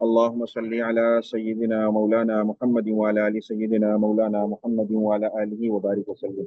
اللهم صل على سيدنا مولانا محمد وعلى آل سيدنا مولانا محمد وعلى آله وبارك وسلم۔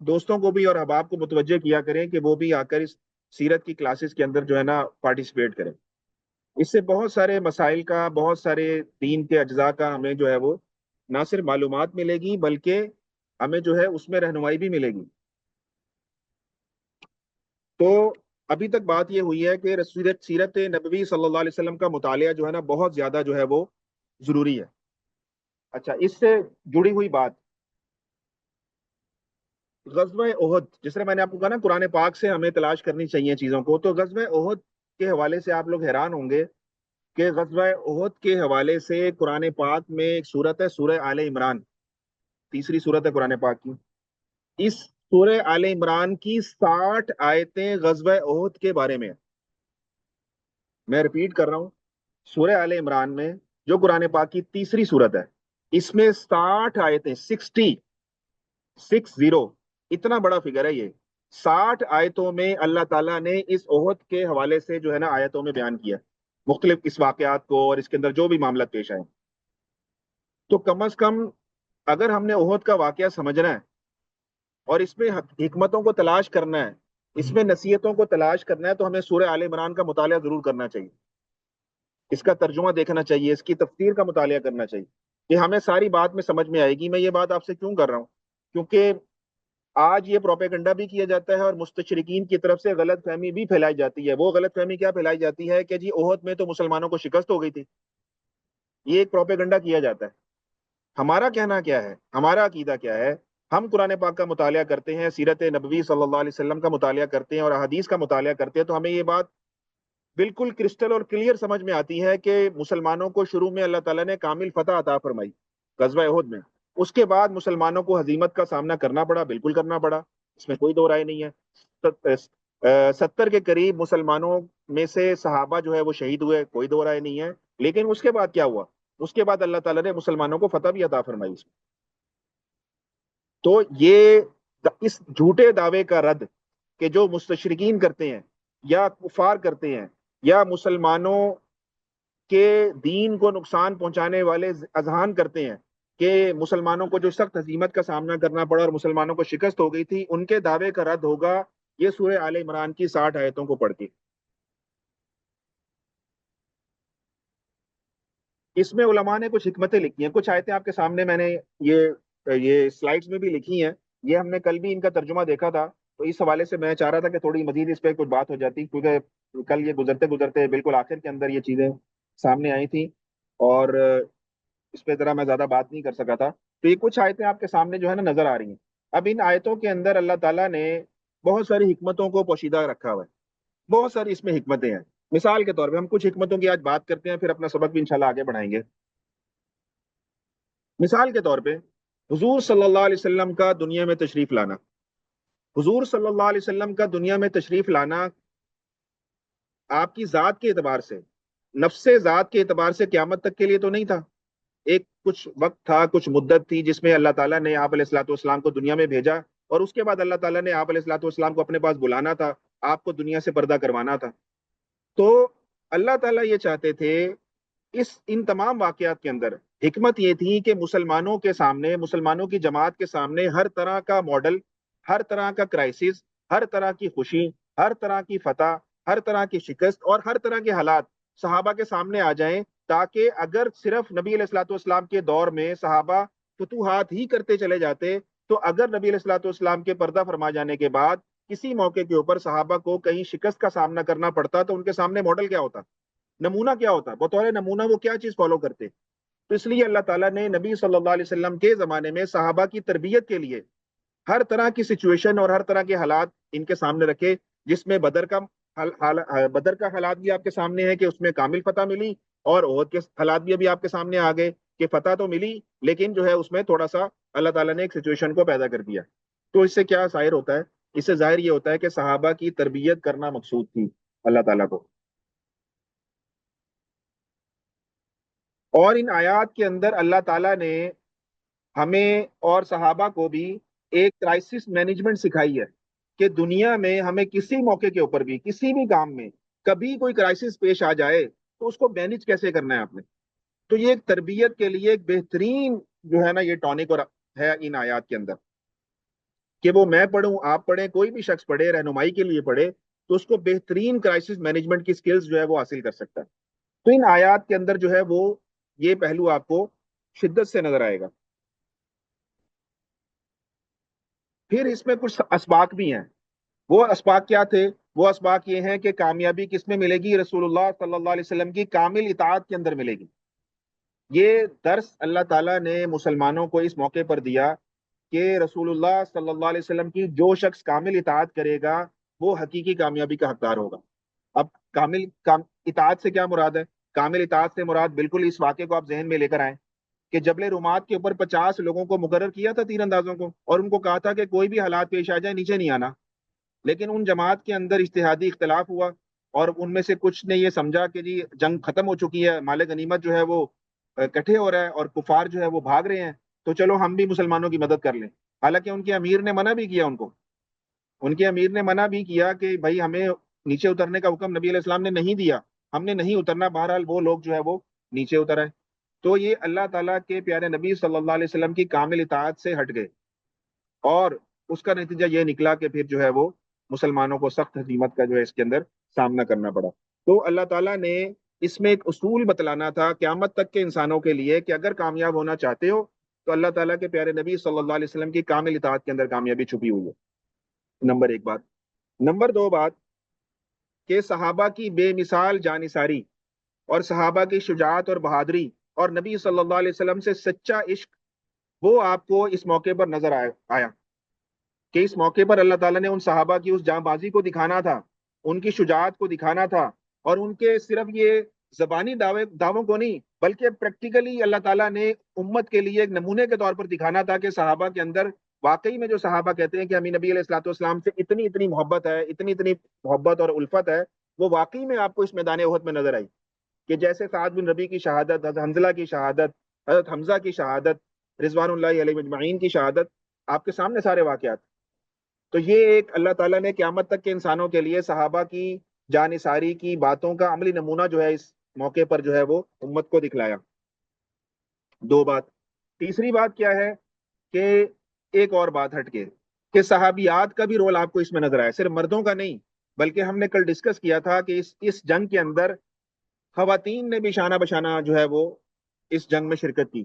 دوستوں کو بھی اور احباب کو متوجہ کیا کریں کہ وہ بھی آ کر اس سیرت کی کلاسز کے اندر جو ہے نا پارٹیسپیٹ کریں. اس سے بہت سارے مسائل کا، بہت سارے دین کے اجزاء کا ہمیں جو ہے وہ نہ صرف معلومات ملے گی، بلکہ ہمیں جو ہے اس میں رہنمائی بھی ملے گی. تو ابھی تک بات یہ ہوئی ہے کہ سیرت نبوی صلی اللہ علیہ وسلم کا مطالعہ جو ہے نا بہت زیادہ جو ہے وہ ضروری ہے. اچھا، اس سے جڑی ہوئی بات، غزوہ احد، جس طرح میں نے آپ کو کہا نا قرآن پاک سے ہمیں تلاش کرنی چاہیے چیزوں کو، تو غزوہ احد کے حوالے سے آپ لوگ حیران ہوں گے کہ غزوہ احد کے حوالے سے قرآن پاک میں ایک سورت ہے، سورہ آل عمران. تیسری سورت ہے قرآن پاک کی. اس سورہ آل عمران کی 60 آیتیں غزوہ احد کے بارے میں ہیں. میں ریپیٹ کر رہا ہوں، سورہ آل عمران میں جو قرآن پاک کی تیسری سورت ہے، اس میں 60 آیتیں، 60 اتنا بڑا فگر ہے یہ. 60 آیتوں میں اللہ تعالیٰ نے اس احد کے حوالے سے جو ہے نا آیتوں میں بیان کیا مختلف اس واقعات کو اور اس کے اندر جو بھی معاملات پیش آئے. تو کم از کم اگر ہم نے احد کا واقعہ سمجھنا ہے اور اس میں حکمتوں کو تلاش کرنا ہے، اس میں نصیحتوں کو تلاش کرنا ہے، تو ہمیں سورہ آل عمران کا مطالعہ ضرور کرنا چاہیے. اس کا ترجمہ دیکھنا چاہیے، اس کی تفسیر کا مطالعہ کرنا چاہیے کہ ہمیں ساری بات میں سمجھ میں آئے گی. میں یہ بات آپ سے کیوں کر رہا ہوں؟ کیونکہ آج یہ پروپیگنڈا بھی کیا جاتا ہے اور مستشرقین کی طرف سے غلط فہمی بھی پھیلائی جاتی ہے. وہ غلط فہمی کیا پھیلائی جاتی ہے کہ جی احد میں تو مسلمانوں کو شکست ہو گئی تھی. یہ ایک پروپیگنڈا کیا جاتا ہے. ہمارا کہنا کیا ہے، ہمارا عقیدہ کیا ہے؟ ہم قرآن پاک کا مطالعہ کرتے ہیں، سیرت نبوی صلی اللہ علیہ وسلم کا مطالعہ کرتے ہیں اور احادیث کا مطالعہ کرتے ہیں، تو ہمیں یہ بات بالکل کرسٹل اور کلیئر سمجھ میں آتی ہے کہ مسلمانوں کو شروع میں اللہ تعالیٰ نے کامل فتح عطا فرمائی غزوہ احد میں. اس کے بعد مسلمانوں کو ہزیمت کا سامنا کرنا پڑا، بالکل کرنا پڑا، اس میں کوئی دو رائے نہیں ہے. 70 کے قریب مسلمانوں میں سے صحابہ جو ہے وہ شہید ہوئے، کوئی دو رائے نہیں ہے. لیکن اس کے بعد کیا ہوا؟ اس کے بعد اللہ تعالیٰ نے مسلمانوں کو فتح بھی عطا فرمائی. تو یہ اس جھوٹے دعوے کا رد کہ جو مستشرقین کرتے ہیں یا کفار کرتے ہیں یا مسلمانوں کے دین کو نقصان پہنچانے والے اذہان کرتے ہیں کہ مسلمانوں کو جو سخت ہزیمت کا سامنا کرنا پڑا اور مسلمانوں کو شکست ہو گئی تھی، ان کے دعوے کا رد ہوگا یہ سورہ آل عمران کی 60 آیتوں کو پڑھ کے. اس میں علماء نے کچھ حکمتیں لکھی ہیں، کچھ آیتیں آپ کے سامنے میں نے یہ سلائڈز میں بھی لکھی ہیں. یہ ہم نے کل بھی ان کا ترجمہ دیکھا تھا، تو اس حوالے سے میں چاہ رہا تھا کہ تھوڑی مزید اس پہ کچھ بات ہو جاتی، کیونکہ کل یہ گزرتے گزرتے بالکل آخر کے اندر یہ چیزیں سامنے آئی تھیں اور اس پہ ذرا میں زیادہ بات نہیں کر سکا تھا. تو یہ کچھ آیتیں آپ کے سامنے جو ہے نا نظر آ رہی ہیں. اب ان آیتوں کے اندر اللہ تعالیٰ نے بہت ساری حکمتوں کو پوشیدہ رکھا ہوا ہے، بہت ساری اس میں حکمتیں ہیں. مثال کے طور پہ ہم کچھ حکمتوں کی آج بات کرتے ہیں، پھر اپنا سبق بھی انشاءاللہ آگے بڑھائیں گے. مثال کے طور پہ حضور صلی اللہ علیہ وسلم کا دنیا میں تشریف لانا. حضور صلی اللہ علیہ وسلم کا دنیا میں تشریف لانا آپ کی ذات کے اعتبار سے، نفس ذات کے اعتبار سے قیامت تک کے لیے تو نہیں تھا. ایک کچھ وقت تھا، کچھ مدت تھی جس میں اللہ تعالیٰ نے آپ علیہ الصلوۃ والسلام کو دنیا میں بھیجا، اور اس کے بعد اللہ تعالیٰ نے آپ علیہ الصلوۃ والسلام کو اپنے پاس بلانا تھا، آپ کو دنیا سے پردہ کروانا تھا. تو اللہ تعالیٰ یہ چاہتے تھے ان تمام واقعات کے اندر حکمت یہ تھی کہ مسلمانوں کے سامنے، مسلمانوں کی جماعت کے سامنے ہر طرح کا ماڈل، ہر طرح کا کرائسس، ہر طرح کی خوشی، ہر طرح کی فتح، ہر طرح کی شکست اور ہر طرح کے حالات صحابہ کے سامنے آ جائیں، تاکہ اگر صرف نبی علیہ الصلوۃ والسلام کے دور میں صحابہ فتوحات ہی کرتے چلے جاتے، تو اگر نبی علیہ الصلوۃ والسلام کے پردہ فرما جانے کے بعد کسی موقع کے اوپر صحابہ کو کہیں شکست کا سامنا کرنا پڑتا تو ان کے سامنے ماڈل کیا ہوتا، نمونہ کیا ہوتا، بطور نمونہ وہ کیا چیز فالو کرتے. تو اس لیے اللہ تعالیٰ نے نبی صلی اللہ علیہ وسلم کے زمانے میں صحابہ کی تربیت کے لیے ہر طرح کی سچویشن اور ہر طرح کے حالات ان کے سامنے رکھے، جس میں بدر کا حالات بھی آپ کے سامنے ہے کہ اس میں کامل فتح ملی، اور احد کے حالات بھی ابھی آپ کے سامنے آ گئے کہ فتح تو ملی لیکن جو ہے اس میں تھوڑا سا اللہ تعالیٰ نے ایک سچویشن کو پیدا کر دیا. تو اس سے کیا ظاہر ہوتا ہے؟ اس سے ظاہر یہ ہوتا ہے کہ صحابہ کی تربیت کرنا مقصود تھی اللہ تعالیٰ کو. اور ان آیات کے اندر اللہ تعالیٰ نے ہمیں اور صحابہ کو بھی ایک کرائسس مینجمنٹ سکھائی ہے کہ دنیا میں ہمیں کسی موقع کے اوپر بھی، کسی بھی کام میں کبھی کوئی کرائسس پیش آ جائے تو اس کو مینج کیسے کرنا ہے آپ نے. تو یہ ایک تربیت کے لیے ایک بہترین جو ہے نا یہ ٹونک اور ہے ان آیات کے اندر. کہ وہ میں پڑھوں، آپ پڑھیں، کوئی بھی شخص پڑھے، رہنمائی کے لیے پڑھے، تو اس کو بہترین کرائسس مینجمنٹ کی سکلز جو ہے وہ حاصل کر سکتا ہے۔ تو ان آیات کے اندر جو ہے وہ یہ پہلو آپ کو شدت سے نظر آئے گا۔ پھر اس میں کچھ اسباق بھی ہیں۔ وہ اسباق کیا تھے؟ وہ اسباق یہ ہیں کہ کامیابی کس میں ملے گی؟ رسول اللہ صلی اللہ علیہ وسلم کی کامل اطاعت کے اندر ملے گی۔ یہ درس اللہ تعالیٰ نے مسلمانوں کو اس موقع پر دیا کہ رسول اللہ صلی اللہ علیہ وسلم کی جو شخص کامل اطاعت کرے گا وہ حقیقی کامیابی کا حقدار ہوگا۔ اب اطاعت سے کیا مراد ہے؟ کامل اطاعت سے مراد بالکل اس واقعے کو آپ ذہن میں لے کر آئیں کہ جبل رومات کے اوپر 50 لوگوں کو مقرر کیا تھا، تیر اندازوں کو، اور ان کو کہا تھا کہ کوئی بھی حالات پیش آ جائے نیچے نہیں آنا۔ لیکن ان جماعت کے اندر اجتہادی اختلاف ہوا، اور ان میں سے کچھ نے یہ سمجھا کہ جی جنگ ختم ہو چکی ہے، مال غنیمت جو ہے وہ اکٹھے ہو رہا ہے، اور کفار جو ہے وہ بھاگ رہے ہیں، تو چلو ہم بھی مسلمانوں کی مدد کر لیں۔ حالانکہ ان کے امیر نے منع بھی کیا ان کو، ان کے امیر نے منع بھی کیا کہ بھائی ہمیں نیچے اترنے کا حکم نبی علیہ السلام نے نہیں دیا، ہم نے نہیں اترنا۔ بہرحال وہ لوگ جو ہے وہ نیچے اتر آئے۔ تو یہ اللہ تعالیٰ کے پیارے نبی صلی اللہ علیہ وسلم کی کامل اطاعت سے ہٹ گئے، اور اس کا نتیجہ یہ نکلا کہ پھر جو ہے وہ مسلمانوں کو سخت ہزیمت کا جو ہے اس کے اندر سامنا کرنا پڑا۔ تو اللہ تعالیٰ نے اس میں ایک اصول بتلانا تھا قیامت تک کے انسانوں کے لیے کہ اگر کامیاب ہونا چاہتے ہو تو اللہ تعالیٰ کے پیارے نبی صلی اللہ علیہ وسلم کی کامل اطاعت کے اندر کامیابی چھپی ہوئی ہے۔ نمبر ایک بات۔ نمبر دو بات کہ صحابہ کی بے مثال جانثاری، اور صحابہ کی شجاعت اور بہادری، اور نبی صلی اللہ علیہ وسلم سے سچا عشق، وہ آپ کو اس موقع پر نظر آیا کہ اس موقع پر اللہ تعالیٰ نے ان صحابہ کی اس جاں بازی کو دکھانا تھا، ان کی شجاعت کو دکھانا تھا، اور ان کے صرف یہ زبانی دعووں کو نہیں بلکہ پریکٹیکلی اللہ تعالیٰ نے امت کے لیے ایک نمونے کے طور پر دکھانا تھا کہ صحابہ کے اندر واقعی میں جو صحابہ کہتے ہیں کہ ہمیں نبی علیہ الصلوۃ والسلام سے اتنی اتنی محبت ہے، اتنی اتنی محبت اور الفت ہے، وہ واقعی میں آپ کو اس میدان احد میں نظر آئی۔ کہ جیسے سعد بن ربی کی شہادت، حضرت حنظلہ کی شہادت، حضرت حمزہ کی شہادت، رضوان اللہ علیہ مجمعین کی شہادت، آپ کے سامنے سارے واقعات۔ تو یہ ایک اللہ تعالیٰ نے قیامت تک کے انسانوں کے لیے صحابہ کی جانثاری کی باتوں کا عملی نمونہ جو ہے اس موقع پر جو ہے وہ امت کو دکھلایا۔ دو بات۔ تیسری بات کیا ہے کہ ایک اور بات ہٹ کے کہ صحابیات کا بھی رول آپ کو اس میں نظر آیا، صرف مردوں کا نہیں، بلکہ ہم نے کل ڈسکس کیا تھا کہ اس جنگ کے اندر خواتین نے بھی شانہ بشانہ جو ہے وہ اس جنگ میں شرکت کی۔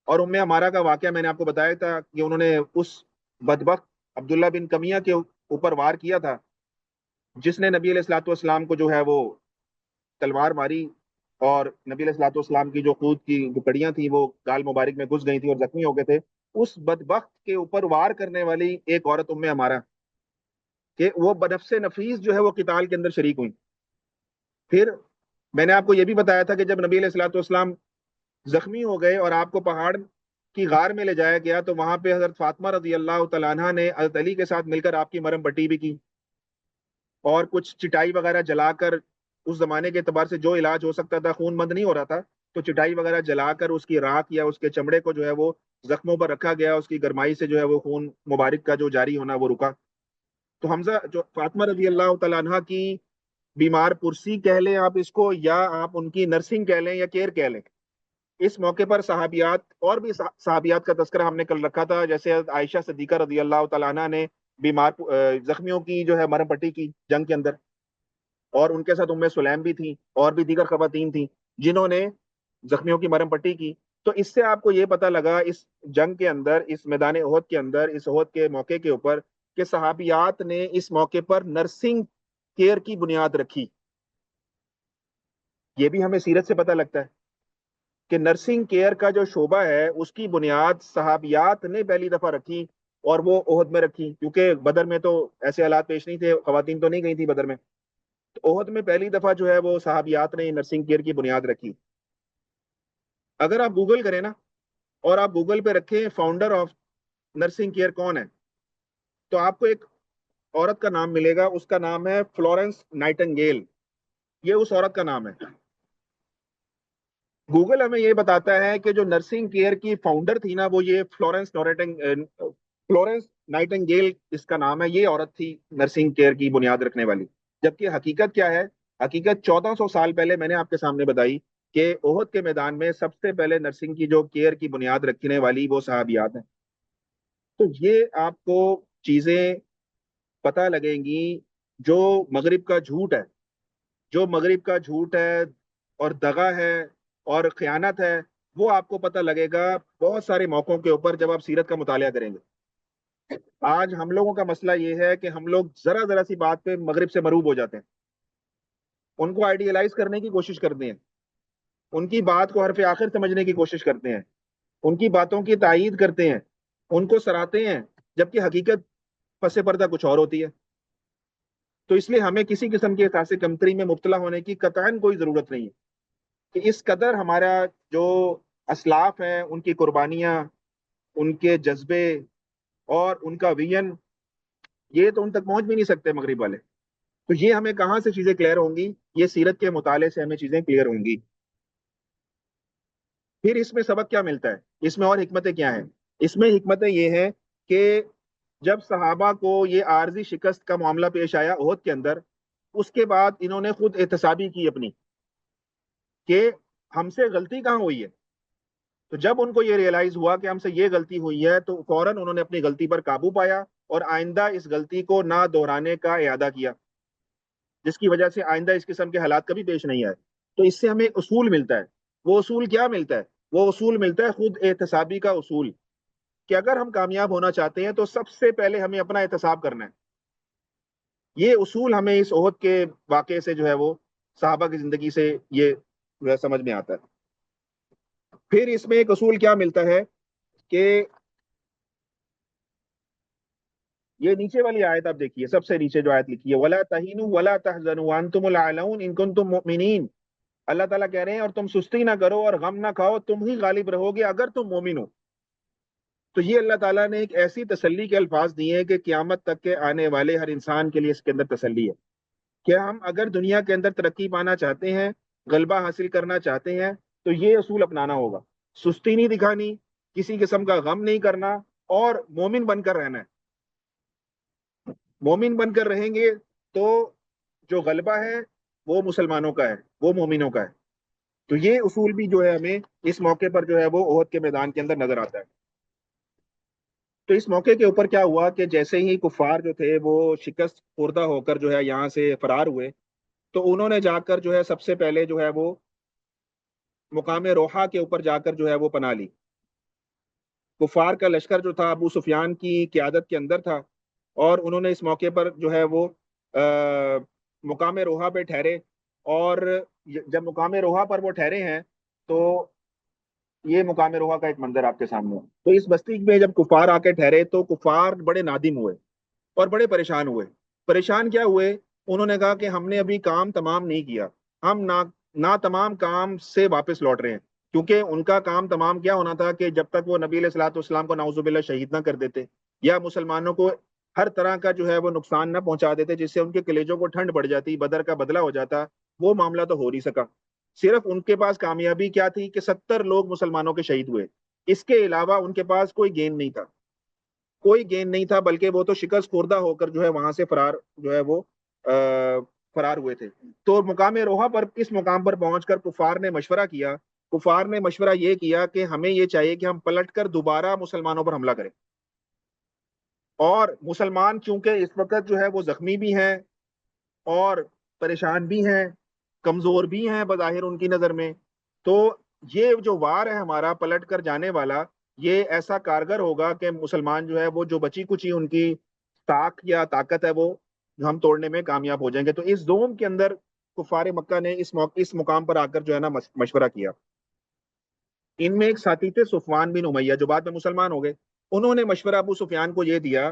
اور ام عمارہ کا واقعہ میں نے آپ کو بتایا تھا کہ انہوں نے اس بدبخت عبداللہ بن کمیہ کے اوپر وار کیا تھا، جس نے نبی علیہ الصلوۃ والسلام کو جو ہے وہ تلوار ماری، اور نبی علیہ الصلوۃ والسلام کی جو خود کی جو کڑیاں تھیں وہ گال مبارک میں گھس گئی تھیں اور زخمی ہو گئے تھے۔ اس بدبخت کے اوپر وار کرنے والی ایک عورت ام عمارہ، کہ وہ بنفس نفیس جو ہے وہ قتال کے اندر شریک ہوئی۔ پھر میں نے آپ کو یہ بھی بتایا تھا کہ جب نبی علیہ الصلوۃ والسلام زخمی ہو گئے اور آپ کو پہاڑ کی غار میں لے جایا گیا، تو وہاں پہ حضرت فاطمہ رضی اللہ تعالیٰ عنہ نے حضرت علی کے ساتھ مل کر آپ کی مرہم پٹی بھی کی، اور کچھ چٹائی وغیرہ جلا کر، اس زمانے کے اعتبار سے جو علاج ہو سکتا تھا، خون بند نہیں ہو رہا تھا، تو چٹائی وغیرہ جلا کر اس کی راکھ یا اس کے چمڑے کو جو ہے وہ زخموں پر رکھا گیا، اس کی گرمائی سے جو ہے وہ خون مبارک کا جو جاری ہونا وہ رکا۔ تو حمزہ جو فاطمہ رضی اللہ تعالیٰ عنہ کی بیمار پرسی کہہ لیں آپ اس کو، یا آپ ان کی نرسنگ کہہ لیں یا کیئر کہہ لیں، اس موقع پر صحابیات اور بھی صحابیات کا تذکرہ ہم نے کل رکھا تھا، جیسے عائشہ صدیقہ رضی اللہ تعالیٰ عنہ نے بیمار زخمیوں کی جو ہے مرہم پٹی کی جنگ کے اندر، اور ان کے ساتھ ام سلیم بھی تھیں، اور بھی دیگر خواتین تھیں جنہوں نے زخمیوں کی مرہم پٹی کی۔ تو اس سے آپ کو یہ پتہ لگا اس جنگ کے اندر، اس میدان احد کے اندر، اس احد کے موقع کے اوپر، کہ صحابیات نے اس موقع پر نرسنگ کیئر کی بنیاد رکھی۔ یہ بھی ہمیں سیرت سے پتہ لگتا ہے کہ نرسنگ کیئر کا جو شعبہ ہے اس کی بنیاد صحابیات نے پہلی دفعہ رکھی، اور وہ احد میں رکھی، کیونکہ بدر میں تو ایسے حالات پیش نہیں تھے، خواتین تو نہیں گئی تھی بدر میں، تو احد میں پہلی دفعہ جو ہے وہ صحابیات نے نرسنگ کیئر کی بنیاد رکھی۔ اگر آپ گوگل کریں نا، اور آپ گوگل پہ رکھیں فاؤنڈر آف نرسنگ کیئر کون ہے، تو آپ کو ایک عورت کا نام ملے گا، اس کا نام ہے فلورنس نائٹنگیل۔ یہ اس عورت کا نام ہے۔ گوگل ہمیں یہ بتاتا ہے کہ جو نرسنگ کیئر کی فاؤنڈر تھی نا، وہ یہ فلورنس نائٹنگیل اس کا نام ہے، یہ عورت تھی نرسنگ کیئر کی بنیاد رکھنے والی۔ جبکہ حقیقت کیا ہے؟ حقیقت 1400 سال پہلے میں نے آپ کے سامنے بتائی کہ احد کے میدان میں سب سے پہلے نرسنگ کی جو کیئر کی بنیاد رکھنے والی وہ صحابیات ہیں۔ تو یہ آپ کو چیزیں پتہ لگیں گی. جو مغرب کا جھوٹ ہے، جو مغرب کا جھوٹ ہے اور دغا ہے اور خیانت ہے، وہ آپ کو پتہ لگے گا بہت سارے موقعوں کے اوپر جب آپ سیرت کا مطالعہ کریں گے. آج ہم لوگوں کا مسئلہ یہ ہے کہ ہم لوگ ذرا ذرا سی بات پہ مغرب سے مروب ہو جاتے ہیں، ان کو آئیڈیالائز کرنے کی کوشش کرتے ہیں، ان کی بات کو حرف آخر سمجھنے کی کوشش کرتے ہیں، ان کی باتوں کی تائید کرتے ہیں، ان کو سراہتے ہیں، جبکہ حقیقت پس پردہ کچھ اور ہوتی ہے. تو اس لیے ہمیں کسی قسم کے احساس کمتری میں مبتلا ہونے کی قطعاً کوئی ضرورت نہیں ہے. کہ اس قدر ہمارا جو اسلاف ہیں، ان کی قربانیاں، ان کے جذبے اور ان کا ویژن، یہ تو ان تک پہنچ بھی نہیں سکتے مغرب والے. تو یہ ہمیں کہاں سے چیزیں کلیئر ہوں گی؟ یہ سیرت کے مطالعے سے ہمیں چیزیں کلیئر ہوں گی. پھر اس میں سبق کیا ملتا ہے؟ اس میں اور حکمتیں کیا ہیں؟ اس میں حکمتیں یہ ہیں کہ جب صحابہ کو یہ عارضی شکست کا معاملہ پیش آیا احد کے اندر، اس کے بعد انہوں نے خود احتسابی کی اپنی کہ ہم سے غلطی کہاں ہوئی ہے. تو جب ان کو یہ ریئلائز ہوا کہ ہم سے یہ غلطی ہوئی ہے، تو فوراً انہوں نے اپنی غلطی پر قابو پایا اور آئندہ اس غلطی کو نہ دہرانے کا اعادہ کیا، جس کی وجہ سے آئندہ اس قسم کے حالات کبھی پیش نہیں آئے. تو اس سے ہمیں اصول ملتا ہے. وہ اصول کیا ملتا ہے؟ وہ اصول ملتا ہے خود احتسابی کا اصول، کہ اگر ہم کامیاب ہونا چاہتے ہیں تو سب سے پہلے ہمیں اپنا احتساب کرنا ہے. یہ اصول ہمیں اس عہد کے واقعے سے جو ہے وہ صحابہ کی زندگی سے یہ جو ہے سمجھ میں آتا ہے. پھر اس میں ایک اصول کیا ملتا ہے کہ یہ نیچے والی آیت آپ دیکھیے، سب سے نیچے جو آیت لکھی ہے، وَلَا تَهِنُوا وَلَا تَحْزَنُوا وَأَنْتُمُ الْأَعْلَوْنَ إِن كُنتُم مُؤْمِنِينَ. اللہ تعالیٰ کہہ رہے ہیں اور تم سستی نہ کرو اور غم نہ کھاؤ، تم ہی غالب رہو گے اگر تم مومن ہو. تو یہ اللہ تعالیٰ نے ایک ایسی تسلی کے الفاظ دیے ہیں کہ قیامت تک کے آنے والے ہر انسان کے لیے اس کے اندر تسلی ہے کہ ہم اگر دنیا کے اندر ترقی پانا چاہتے ہیں، غلبہ حاصل کرنا چاہتے ہیں، تو یہ اصول اپنانا ہوگا. سستی نہیں دکھانی، کسی قسم کا غم نہیں کرنا، اور مومن بن کر رہنا ہے. مومن بن کر رہیں گے تو جو غلبہ ہے وہ مسلمانوں کا ہے، وہ مومنوں کا ہے. تو یہ اصول بھی جو ہے ہمیں اس موقع پر جو ہے وہ احد کے میدان کے اندر نظر آتا ہے. تو اس موقع کے اوپر کیا ہوا کہ جیسے ہی کفار جو تھے وہ شکست خوردہ ہو کر جو ہے یہاں سے فرار ہوئے، تو انہوں نے جا کر جو ہے سب سے پہلے جو ہے وہ مقام روحا کے اوپر جا کر جو ہے وہ پناہ لی. کفار کا لشکر جو تھا ابو سفیان کی قیادت کے اندر تھا، اور انہوں نے اس موقع پر جو ہے وہ مقام روحا پہ ٹھہرے. اور جب مقام روحا پر وہ ٹھہرے ہیں تو یہ مقام روحا کا ایک منظر آپ کے سامنے ہے. تو اس بستی میں جب کفار آ کے ٹھہرے تو کفار بڑے نادم ہوئے اور بڑے پریشان ہوئے. پریشان کیا ہوئے؟ انہوں نے کہا کہ ہم نے ابھی کام تمام نہیں کیا، ہم نا تمام کام سے واپس لوٹ رہے ہیں. کیونکہ ان کا کام تمام کیا ہونا تھا کہ جب تک وہ نبی علیہ الصلوۃ والسلام کو نعوذ باللہ شہید نہ کر دیتے یا مسلمانوں کو ہر طرح کا جو ہے وہ نقصان نہ پہنچا دیتے جس سے ان کے کلیجوں کو ٹھنڈ پڑ جاتی، بدر کا بدلہ ہو جاتا، وہ معاملہ تو ہو نہیں سکا. صرف ان کے پاس کامیابی کیا تھی کہ 70 لوگ مسلمانوں کے شہید ہوئے. اس کے علاوہ ان کے پاس کوئی گین نہیں تھا، کوئی گین نہیں تھا، بلکہ وہ تو شکست خوردہ ہو کر جو ہے وہاں سے فرار جو ہے وہ فرار ہوئے تھے. تو مقام روحا پر اس مقام پر پہنچ کر کفار نے مشورہ کیا. کفار نے مشورہ یہ کیا کہ ہمیں یہ چاہیے کہ ہم پلٹ کر دوبارہ مسلمانوں پر حملہ کریں. اور مسلمان چونکہ اس وقت جو ہے وہ زخمی بھی ہیں اور پریشان بھی ہیں، کمزور بھی ہیں بظاہر ان کی نظر میں، تو یہ جو وار ہے ہمارا پلٹ کر جانے والا، یہ ایسا کارگر ہوگا کہ مسلمان جو ہے وہ جو بچی کچی ان کی طاق یا طاقت ہے وہ ہم توڑنے میں کامیاب ہو جائیں گے. تو اس زوم کے اندر کفار مکہ نے اس مقام پر آ کر جو ہے نا مشورہ کیا. ان میں ایک ساتھی تھے صفوان بن امیہ جو بعد میں مسلمان ہو گئے. انہوں نے مشورہ ابو سفیان کو یہ دیا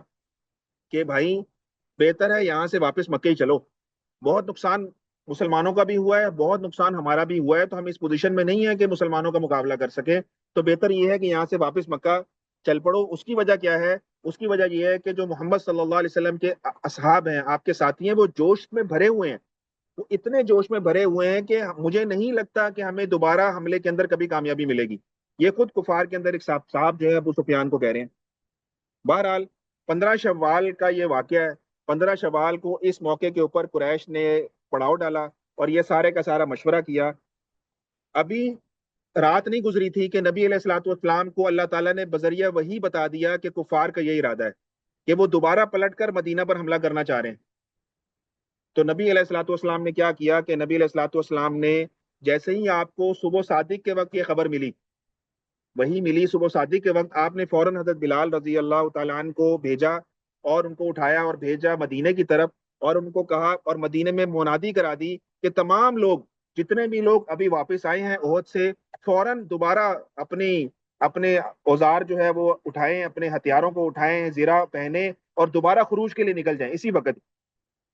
کہ بھائی بہتر ہے یہاں سے واپس مکہ ہی چلو، بہت نقصان مسلمانوں کا بھی ہوا ہے، بہت نقصان ہمارا بھی ہوا ہے، تو ہم اس پوزیشن میں نہیں ہے کہ مسلمانوں کا مقابلہ کر سکیں، تو بہتر یہ ہے کہ یہاں سے واپس مکہ چل پڑو. اس کی وجہ کیا ہے؟ اس کی وجہ یہ ہے کہ جو محمد صلی اللہ علیہ وسلم کے اصحاب ہیں، آپ کے ساتھی ہیں، وہ جوش میں بھرے ہوئے ہیں، وہ اتنے جوش میں بھرے ہوئے ہیں کہ مجھے نہیں لگتا کہ ہمیں دوبارہ حملے کے اندر کبھی کامیابی ملے گی. یہ خود کفار کے اندر ایک صاحب جو ہے ابو سفیان کو کہہ رہے ہیں. بہرحال 15 شوال کا یہ واقعہ ہے. 15 شوال کو اس موقع کے اوپر قریش نے پڑاؤ ڈالا اور یہ سارے کا سارا مشورہ کیا. ابھی رات نہیں گزری تھی کہ نبی علیہ الصلوۃ والسلام کو اللہ تعالیٰ نے بذریعہ وہی بتا دیا کہ کفار کا یہی ارادہ ہے کہ وہ دوبارہ پلٹ کر مدینہ پر حملہ کرنا چاہ رہے ہیں. تو نبی علیہ الصلوۃ والسلام نے کیا کیا کہ نبی علیہ الصلوۃ والسلام نے جیسے ہی آپ کو صبح صادق کے وقت یہ خبر ملی، وہی ملی صبح صادق کے وقت، آپ نے فوراً حضرت بلال رضی اللہ تعالیٰ عنہ کو بھیجا اور ان کو اٹھایا اور بھیجا مدینے کی طرف، اور ان کو کہا اور مدینے میں منادی کرا دی کہ تمام لوگ، جتنے بھی لوگ ابھی واپس آئے ہیں عہد سے، فوراً دوبارہ اپنی اپنے اوزار جو ہے وہ اٹھائیں، اپنے ہتھیاروں کو اٹھائیں، زرہ پہنے اور دوبارہ خروج کے لیے نکل جائیں اسی وقت.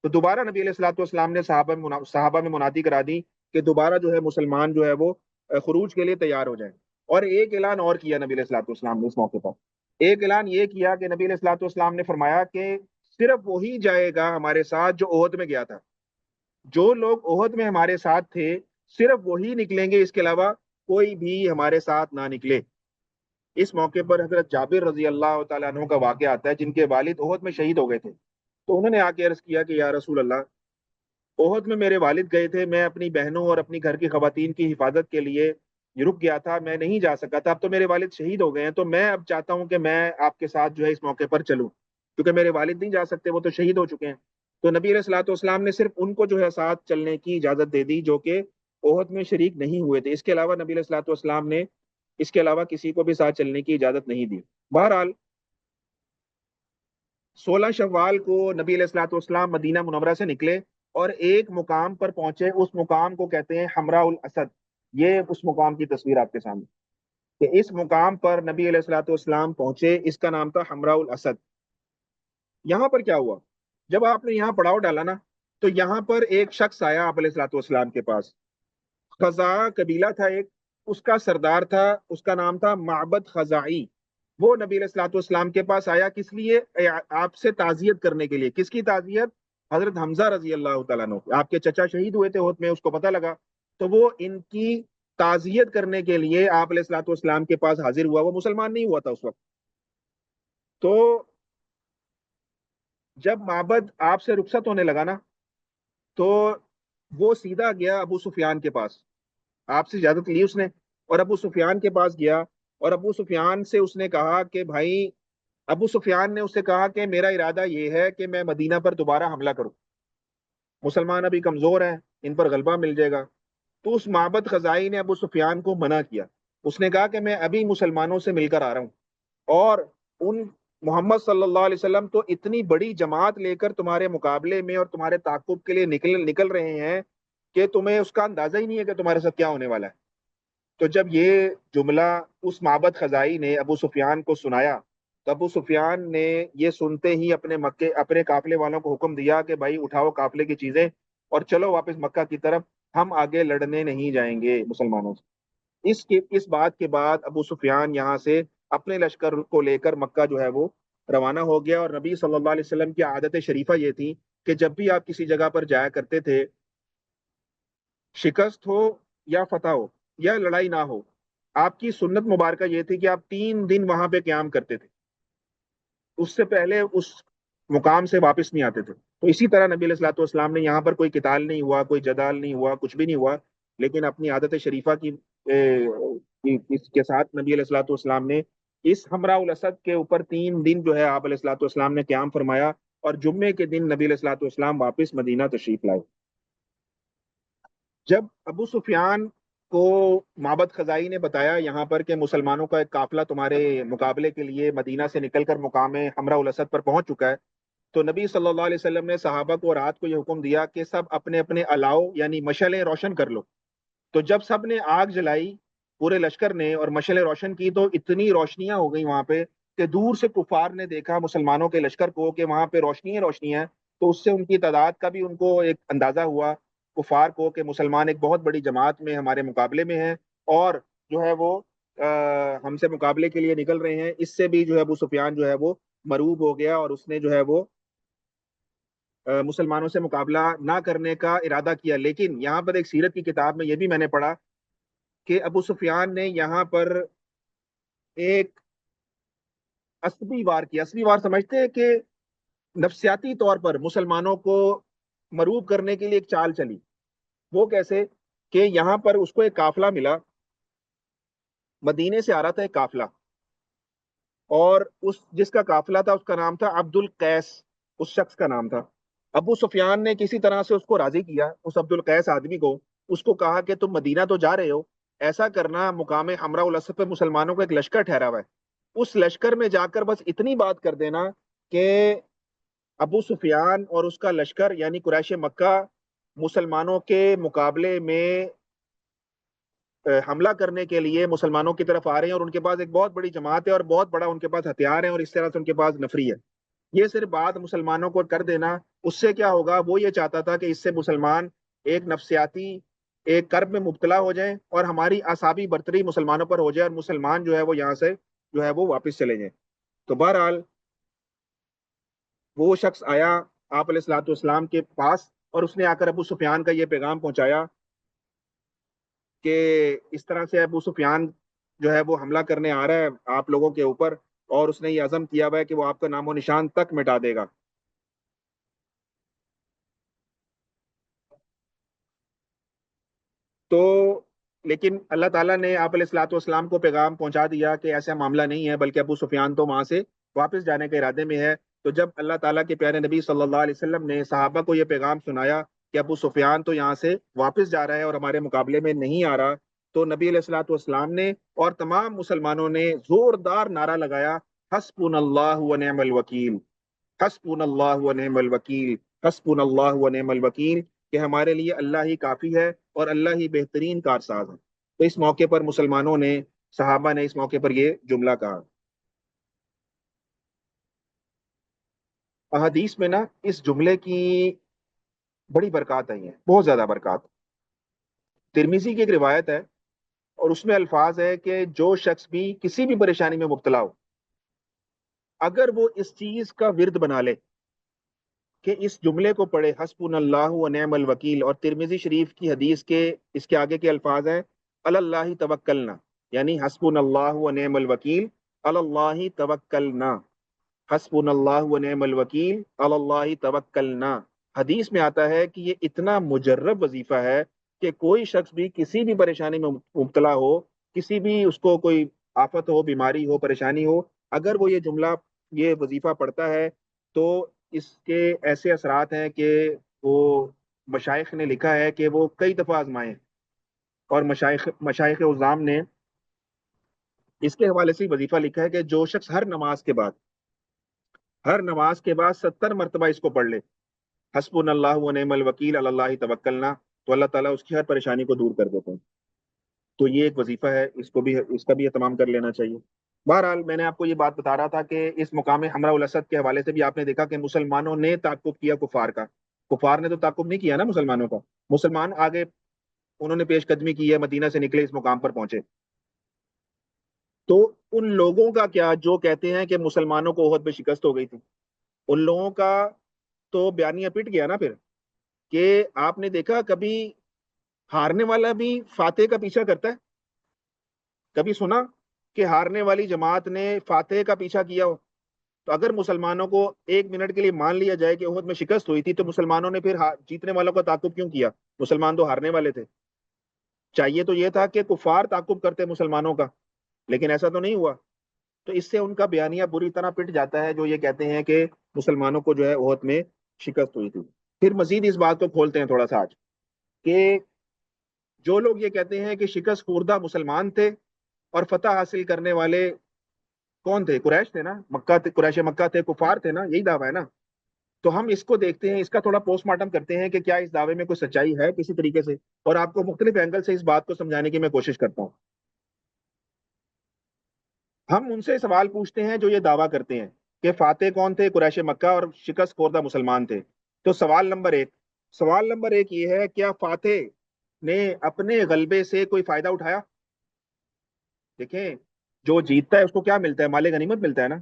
تو دوبارہ نبی علیہ الصلوۃ والسلام نے صحابہ میں منادی کرا دی کہ دوبارہ جو ہے مسلمان جو ہے وہ خروج کے لیے تیار ہو جائیں. اور ایک اعلان اور کیا نبی علیہ الصلوۃ والسلام نے اس موقع پر. ایک اعلان یہ کیا کہ نبی علیہ الصلوۃ والسلام نے فرمایا کہ صرف وہی جائے گا ہمارے ساتھ جو عہد میں گیا تھا. جو لوگ عہد میں ہمارے ساتھ تھے صرف وہی نکلیں گے، اس کے علاوہ کوئی بھی ہمارے ساتھ نہ نکلے. اس موقع پر حضرت جابر رضی اللہ تعالیٰ عنہ کا واقعہ آتا ہے، جن کے والد عہد میں شہید ہو گئے تھے. تو انہوں نے آ کے عرض کیا کہ یا رسول اللہ، عہد میں میرے والد گئے تھے، میں اپنی بہنوں اور اپنی گھر کی خواتین کی حفاظت کے لیے رک گیا تھا، میں نہیں جا سکا تھا. اب تو میرے والد شہید ہو گئے ہیں، تو میں اب چاہتا ہوں کہ میں آپ کے ساتھ جو ہے اس موقع پر چلوں، کیونکہ میرے والد نہیں جا سکتے، وہ تو شہید ہو چکے ہیں. تو نبی علیہ الصلوۃ والسلام نے صرف ان کو جو ہے ساتھ چلنے کی اجازت دے دی جو کہ عہد میں شریک نہیں ہوئے تھے. اس کے علاوہ نبی علیہ الصلوۃ والسلام نے اس کے علاوہ کسی کو بھی ساتھ چلنے کی اجازت نہیں دی. بہرحال 16 شوال کو نبی علیہ الصلوۃ والسلام مدینہ منورہ سے نکلے اور ایک مقام پر پہنچے. اس مقام کو کہتے ہیں حمراء الاسد. یہ اس مقام کی تصویر آپ کے سامنے کہ اس مقام پر نبی علیہ الصلوۃ والسلام پہنچے، اس کا نام تھا حمراء الاسد. یہاں پر کیا ہوا؟ جب آپ نے یہاں پڑاؤ ڈالا نا، تو یہاں پر ایک شخص آیا آپ علیہ الصلوۃ والسلام کے پاس. خزاع قبیلہ تھا ایک، اس کا سردار تھا، اس کا نام تھا معبد خزاعی. وہ نبی علیہ الصلوۃ والسلام کے پاس آیا کس لیے؟ آپ سے تعزیت کرنے کے لیے. کس کی تعزیت؟ حضرت حمزہ رضی اللہ تعالیٰ عنہ، آپ کے چچا شہید ہوئے تھے عہد میں، اس کو پتہ لگا، تو وہ ان کی تعزیت کرنے کے لیے آپ علیہ الصلوۃ والسلام کے پاس حاضر ہوا. وہ مسلمان نہیں ہوا تھا اس وقت. تو جب معبد آپ سے رخصت ہونے لگا نا، تو وہ سیدھا گیا ابو سفیان کے پاس. آپ سے اجازت لی اس نے اور ابو سفیان کے پاس گیا، اور ابو سفیان سے اس نے کہا کہ بھائی، ابو سفیان نے اس سے کہا کہ میرا ارادہ یہ ہے کہ میں مدینہ پر دوبارہ حملہ کروں، مسلمان ابھی کمزور ہیں، ان پر غلبہ مل جائے گا. تو اس معبد خزائی نے ابو سفیان کو منع کیا. اس نے کہا کہ میں ابھی مسلمانوں سے مل کر آ رہا ہوں، اور ان محمد صلی اللہ علیہ وسلم تو اتنی بڑی جماعت لے کر تمہارے مقابلے میں اور تمہارے تعاقب کے لیے نکل رہے ہیں کہ تمہیں اس کا اندازہ ہی نہیں ہے کہ تمہارے ساتھ کیا ہونے والا ہے. تو جب یہ جملہ اس معبد خزائی نے ابو سفیان کو سنایا، تو ابو سفیان نے یہ سنتے ہی اپنے قافلے والوں کو حکم دیا کہ بھائی اٹھاؤ قافلے کی چیزیں اور چلو واپس مکہ کی طرف، ہم آگے لڑنے نہیں جائیں گے مسلمانوں سے. اس بات کے بعد ابو سفیان یہاں سے اپنے لشکر کو لے کر مکہ جو ہے وہ روانہ ہو گیا. اور نبی صلی اللہ علیہ وسلم کی عادت شریفہ یہ تھی کہ جب بھی آپ کسی جگہ پر جایا کرتے تھے، شکست ہو یا فتح ہو یا لڑائی نہ ہو، آپ کی سنت مبارکہ یہ تھی کہ آپ 3 دن وہاں پہ قیام کرتے تھے، اس سے پہلے اس مقام سے واپس نہیں آتے تھے. تو اسی طرح نبی علیہ الصلوۃ والسلام نے یہاں پر کوئی قتال نہیں ہوا، کوئی جدال نہیں ہوا، کچھ بھی نہیں ہوا، لیکن اپنی عادت شریفہ اس کے ساتھ نبی علیہ الصلوۃ والسلام نے اس حمراء الاسد کے اوپر 3 دن جو ہے آپ علیہ الصلوۃ والسلام نے قیام فرمایا، اور جمعے کے دن نبی علیہ الصلوۃ والسلام واپس مدینہ تشریف لائے. جب ابو سفیان کو معبد خزائی نے بتایا یہاں پر کہ مسلمانوں کا ایک قافلہ تمہارے مقابلے کے لیے مدینہ سے نکل کر مقام حمراء الاسد پر پہنچ چکا ہے، تو نبی صلی اللہ علیہ وسلم نے صحابہ کو رات کو یہ حکم دیا کہ سب اپنے اپنے الاؤ یعنی مشعلیں روشن کر لو. تو جب سب نے آگ جلائی، پورے لشکر نے، اور مشعلیں روشن کی، تو اتنی روشنیاں ہو گئی وہاں پہ کہ دور سے کفار نے دیکھا مسلمانوں کے لشکر کو کہ وہاں پہ روشنیاں. تو اس سے ان کی تعداد کا بھی ان کو ایک اندازہ ہوا کفار کو کہ مسلمان ایک بہت بڑی جماعت میں ہمارے مقابلے میں ہیں، اور جو ہے وہ ہم سے مقابلے کے لیے نکل رہے ہیں. اس سے بھی جو ہے ابو سفیان جو ہے وہ مروب ہو گیا، اور اس نے جو ہے وہ مسلمانوں سے مقابلہ نہ کرنے کا ارادہ کیا. لیکن یہاں پر ایک سیرت کی کتاب میں یہ بھی میں نے پڑھا کہ ابو سفیان نے یہاں پر ایک عصبی وار کیا. عصبی وار سمجھتے ہیں کہ نفسیاتی طور پر مسلمانوں کو مروب کرنے کے لیے ایک چال چلی. وہ کیسے؟ کہ یہاں پر اس کو ایک قافلہ ملا، مدینے سے آ رہا تھا ایک قافلہ، اور اس جس کا قافلہ تھا اس کا نام تھا عبد القیس، اس شخص کا نام تھا۔ ابو سفیان نے کسی طرح سے اس کو راضی کیا، اس عبد القیس آدمی کو، اس کو کہا کہ تم مدینہ تو جا رہے ہو، ایسا کرنا مقام حمراء الاسد پہ مسلمانوں کا ایک لشکر ٹھہرا ہوا ہے، اس لشکر میں جا کر بس اتنی بات کر دینا کہ ابو سفیان اور اس کا لشکر یعنی قریش مکہ مسلمانوں کے مقابلے میں حملہ کرنے کے لیے مسلمانوں کی طرف آ رہے ہیں، اور ان کے پاس ایک بہت بڑی جماعت ہے اور بہت بڑا ان کے پاس ہتھیار ہے، اور اس طرح سے ان کے پاس نفری ہے۔ یہ صرف بات مسلمانوں کو کر دینا، اس سے کیا ہوگا، وہ یہ چاہتا تھا کہ اس سے مسلمان ایک نفسیاتی ایک کرب میں مبتلا ہو جائیں اور ہماری اعصابی برتری مسلمانوں پر ہو جائے، اور مسلمان جو ہے وہ یہاں سے جو ہے وہ واپس چلے جائیں۔ تو بہرحال وہ شخص آیا آپ علیہ الصلوۃ والسلام کے پاس، اور اس نے آ کر ابو سفیان کا یہ پیغام پہنچایا کہ اس طرح سے ابو سفیان جو ہے وہ حملہ کرنے آ رہا ہے آپ لوگوں کے اوپر، اور اس نے یہ عزم کیا ہوا ہے کہ وہ آپ کا نام و نشان تک مٹا دے گا۔ تو لیکن اللہ تعالیٰ نے آپ علیہ الصلوۃ والسلام کو پیغام پہنچا دیا کہ ایسا معاملہ نہیں ہے، بلکہ ابو سفیان تو وہاں سے واپس جانے کے ارادے میں ہے۔ تو جب اللہ تعالیٰ کے پیارے نبی صلی اللہ علیہ وسلم نے صحابہ کو یہ پیغام سنایا کہ ابو سفیان تو یہاں سے واپس جا رہا ہے اور ہمارے مقابلے میں نہیں آ رہا، تو نبی علیہ الصلوۃ والسلام نے اور تمام مسلمانوں نے زوردار نعرہ لگایا، حسبنا اللہ و نعم الوکیل، حسبنا اللہ و نعم الوکیل، حسبنا اللہ و نعم الوکیل، کہ ہمارے لیے اللہ ہی کافی ہے اور اللہ ہی بہترین کارساز ہے۔ تو اس موقع پر مسلمانوں نے، صحابہ نے اس موقع پر یہ جملہ کہا۔ احادیث میں نا اس جملے کی بڑی برکات آئی ہیں، بہت زیادہ برکات۔ ترمیزی کی ایک روایت ہے اور اس میں الفاظ ہے کہ جو شخص بھی کسی بھی پریشانی میں مبتلا ہو، اگر وہ اس چیز کا ورد بنا لے کہ اس جملے کو پڑھے، حسبنا اللہ و نعم الوکیل، اور ترمذی شریف کی حدیث کے اس کے آگے کے الفاظ ہیں اللہ توکلنا، یعنی حسبنا اللہ و نعم الوکیل اللہ توکلنا، حسبنا اللہ و نعم الوکیل اللہ توکلنا۔ حدیث میں آتا ہے کہ یہ اتنا مجرب وظیفہ ہے کہ کوئی شخص بھی کسی بھی پریشانی میں مبتلا ہو، کسی بھی اس کو کوئی آفت ہو، بیماری ہو، پریشانی ہو، اگر وہ یہ جملہ یہ وظیفہ پڑھتا ہے تو اس کے ایسے اثرات ہیں کہ وہ مشائخ نے لکھا ہے کہ وہ کئی دفعہ آزمائے، اور مشائخ عظام نے اس کے حوالے سے وظیفہ لکھا ہے کہ جو شخص ہر نماز کے بعد 70 مرتبہ اس کو پڑھ لے، حسبنا اللہ و نعم الوکیل اللہ توکلنا، تو اللہ تعالیٰ اس کی ہر پریشانی کو دور کر دیتے ہیں۔ تو یہ ایک وظیفہ ہے، اس کا بھی اہتمام کر لینا چاہیے۔ بہرحال میں نے آپ کو یہ بات بتا رہا تھا کہ اس مقام حمراء الاسد کے حوالے سے بھی آپ نے دیکھا کہ مسلمانوں نے تعقب کیا کفار کا، کفار نے تو تعقب نہیں کیا نا مسلمانوں کا، مسلمان آگے انہوں نے پیش قدمی کی ہے، مدینہ سے نکلے اس مقام پر پہنچے۔ تو ان لوگوں کا کیا جو کہتے ہیں کہ مسلمانوں کو احد میں شکست ہو گئی تھی، ان لوگوں کا تو بیانیہ پٹ گیا نا پھر، کہ آپ نے دیکھا کبھی ہارنے والا بھی فاتح کا پیچھا کرتا ہے؟ کبھی سنا کہ ہارنے والی جماعت نے فاتح کا پیچھا کیا ہو؟ تو اگر مسلمانوں کو ایک منٹ کے لیے مان لیا جائے کہ احد میں شکست ہوئی تھی، تو مسلمانوں نے پھر جیتنے والوں کا تعاقب کیوں کیا؟ مسلمان تو ہارنے والے تھے، چاہیے تو یہ تھا کہ کفار تعاقب کرتے مسلمانوں کا، لیکن ایسا تو نہیں ہوا۔ تو اس سے ان کا بیانیہ بری طرح پٹ جاتا ہے جو یہ کہتے ہیں کہ مسلمانوں کو جو ہے احد میں شکست ہوئی تھی۔ پھر مزید اس بات کو کھولتے ہیں تھوڑا سا آج، کہ جو لوگ یہ کہتے ہیں کہ شکست خوردہ مسلمان تھے اور فتح حاصل کرنے والے کون تھے؟ قریش تھے نا، مکہ تھے، قریش مکہ تھے، کفار تھے نا، یہی دعویٰ ہے نا۔ تو ہم اس کو دیکھتے ہیں، اس کا تھوڑا پوسٹ مارٹم کرتے ہیں کہ کیا اس دعوے میں کوئی سچائی ہے کسی طریقے سے، اور آپ کو مختلف اینگل سے اس بات کو سمجھانے کی میں کوشش کرتا ہوں۔ ہم ان سے سوال پوچھتے ہیں جو یہ دعویٰ کرتے ہیں کہ فاتح کون تھے؟ قریش مکہ، اور شکست خوردہ مسلمان تھے۔ تو سوال نمبر ایک یہ ہے، کیا فاتح نے اپنے غلبے سے کوئی فائدہ اٹھایا؟ دیکھیں، جو جیتتا ہے اس کو کیا ملتا ہے؟ مال غنیمت ملتا ہے نا۔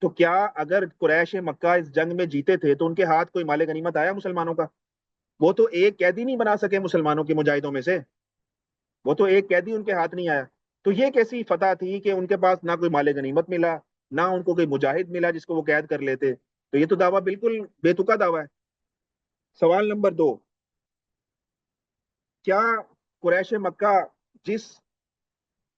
تو کیا اگر قریش مکہ اس جنگ میں جیتے تھے تو ان کے ہاتھ کوئی مال غنیمت آیا مسلمانوں کا؟ وہ تو ایک قیدی نہیں بنا سکے مسلمانوں کے مجاہدوں میں سے، وہ تو ایک قیدی ان کے ہاتھ نہیں آیا۔ تو یہ کیسی فتح تھی کہ ان کے پاس نہ کوئی مال غنیمت ملا، نہ ان کو کوئی مجاہد ملا جس کو وہ قید کر لیتے؟ تو یہ تو دعویٰ بالکل بے تکا دعویٰ ہے۔ سوال نمبر 2، کیا قریش مکہ جس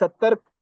70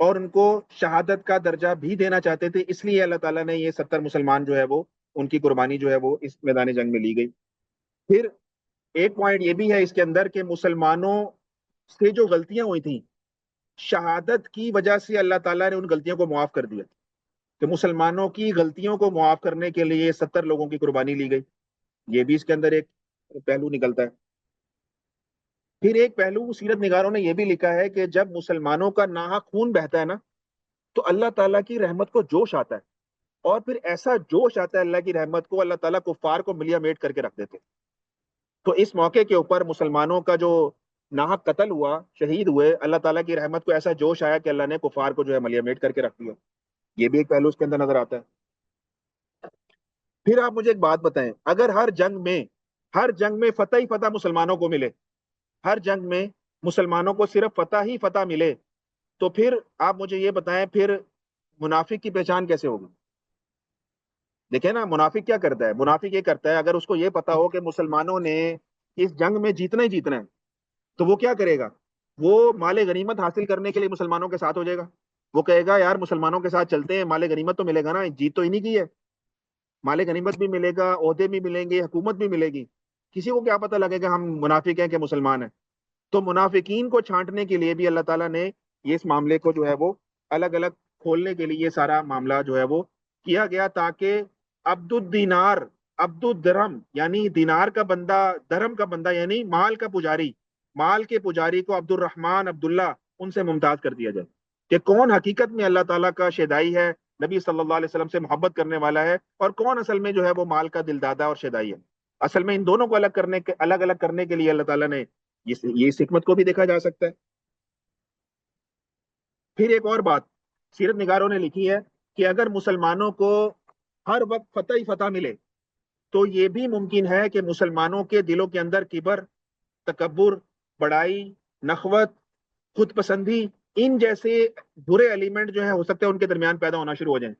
اور ان کو شہادت کا درجہ بھی دینا چاہتے تھے، اس لیے اللہ تعالیٰ نے یہ 70 مسلمان جو ہے وہ ان کی قربانی جو ہے وہ اس میدان جنگ میں لی گئی۔ پھر ایک پوائنٹ یہ بھی ہے اس کے اندر کہ مسلمانوں سے جو غلطیاں ہوئی تھیں، شہادت کی وجہ سے اللہ تعالیٰ نے ان غلطیوں کو معاف کر دیا، کہ مسلمانوں کی غلطیوں کو معاف کرنے کے لیے 70 لوگوں کی قربانی لی گئی۔ یہ بھی اس کے اندر ایک پہلو نکلتا ہے۔ پھر ایک پہلو سیرت نگاروں نے یہ بھی لکھا ہے کہ جب مسلمانوں کا ناحق خون بہتا ہے نا، تو اللہ تعالیٰ کی رحمت کو جوش آتا ہے، اور پھر ایسا جوش آتا ہے اللہ کی رحمت کو، اللہ تعالیٰ کفار کو ملیا میٹ کر کے رکھ دیتے۔ تو اس موقع کے اوپر مسلمانوں کا جو ناحق قتل ہوا، شہید ہوئے، اللہ تعالیٰ کی رحمت کو ایسا جوش آیا کہ اللہ نے کفار کو جو ہے ملیا میٹ کر کے رکھ دیا۔ یہ بھی ایک پہلو اس کے اندر نظر آتا ہے۔ پھر آپ مجھے ایک بات بتائیں، اگر ہر جنگ میں فتح ہی فتح مسلمانوں کو ملے، ہر جنگ میں مسلمانوں کو صرف فتح ہی فتح ملے، تو پھر آپ مجھے یہ بتائیں پھر منافق کی پہچان کیسے ہوگی؟ دیکھیں نا، منافق کیا کرتا ہے؟ منافق یہ کرتا ہے، اگر اس کو یہ پتا ہو کہ مسلمانوں نے اس جنگ میں جیتنا ہی جیتنا ہے، تو وہ کیا کرے گا؟ وہ مال غنیمت حاصل کرنے کے لیے مسلمانوں کے ساتھ ہو جائے گا۔ وہ کہے گا یار مسلمانوں کے ساتھ چلتے ہیں، مال غنیمت تو ملے گا نا، جیت تو انہیں کی ہے، مال غنیمت بھی ملے گا، عہدے بھی ملیں گے، حکومت بھی ملے گی۔ کسی کو کیا پتہ لگے گا ہم منافق ہیں کہ مسلمان ہیں؟ تو منافقین کو چھانٹنے کے لیے بھی اللہ تعالیٰ نے یہ اس معاملے کو جو ہے وہ الگ الگ کھولنے کے لیے یہ سارا معاملہ جو ہے وہ کیا گیا، تاکہ عبد الدینار، عبد الدرہم یعنی دینار کا بندہ، درہم کا بندہ یعنی مال کا پجاری، مال کے پجاری کو عبد الرحمن، عبداللہ، ان سے ممتاز کر دیا جائے، کہ کون حقیقت میں اللہ تعالیٰ کا شیدائی ہے، نبی صلی اللہ علیہ وسلم سے محبت کرنے والا ہے، اور کون اصل میں جو ہے وہ مال کا دلدادہ اور شیدائی ہے۔ اصل میں ان دونوں کو الگ الگ کرنے کے لیے اللہ تعالیٰ نے یہ اس حکمت کو بھی دیکھا جا سکتا ہے۔ پھر ایک اور بات سیرت نگاروں نے لکھی ہے کہ اگر مسلمانوں کو ہر وقت فتح ہی فتح ملے، تو یہ بھی ممکن ہے کہ مسلمانوں کے دلوں کے اندر کبر، تکبر، بڑائی، نخوت، خود پسندی، ان جیسے برے ایلیمنٹ جو ہیں ہو سکتے ہیں ان کے درمیان پیدا ہونا شروع ہو جائیں،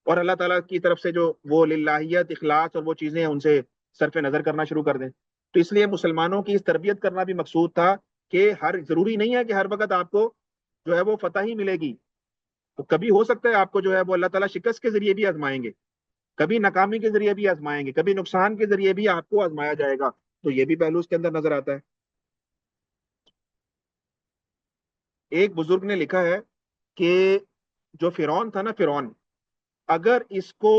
اور اللہ تعالیٰ کی طرف سے جو وہ للہیت، اخلاص اور وہ چیزیں ہیں ان سے صرف نظر کرنا شروع کر دیں۔ تو اس لیے مسلمانوں کی اس تربیت کرنا بھی مقصود تھا کہ ضروری نہیں ہے کہ ہر وقت آپ کو جو ہے وہ فتح ہی ملے گی، تو کبھی ہو سکتا ہے آپ کو جو ہے وہ اللہ تعالیٰ شکست کے ذریعے بھی آزمائیں گے، کبھی ناکامی کے ذریعے بھی آزمائیں گے، کبھی نقصان کے ذریعے بھی آپ کو آزمایا جائے گا۔ تو یہ بھی پہلو اس کے اندر نظر آتا ہے۔ ایک بزرگ نے لکھا ہے کہ جو فرعون تھا نا، فرعون، اگر اس کو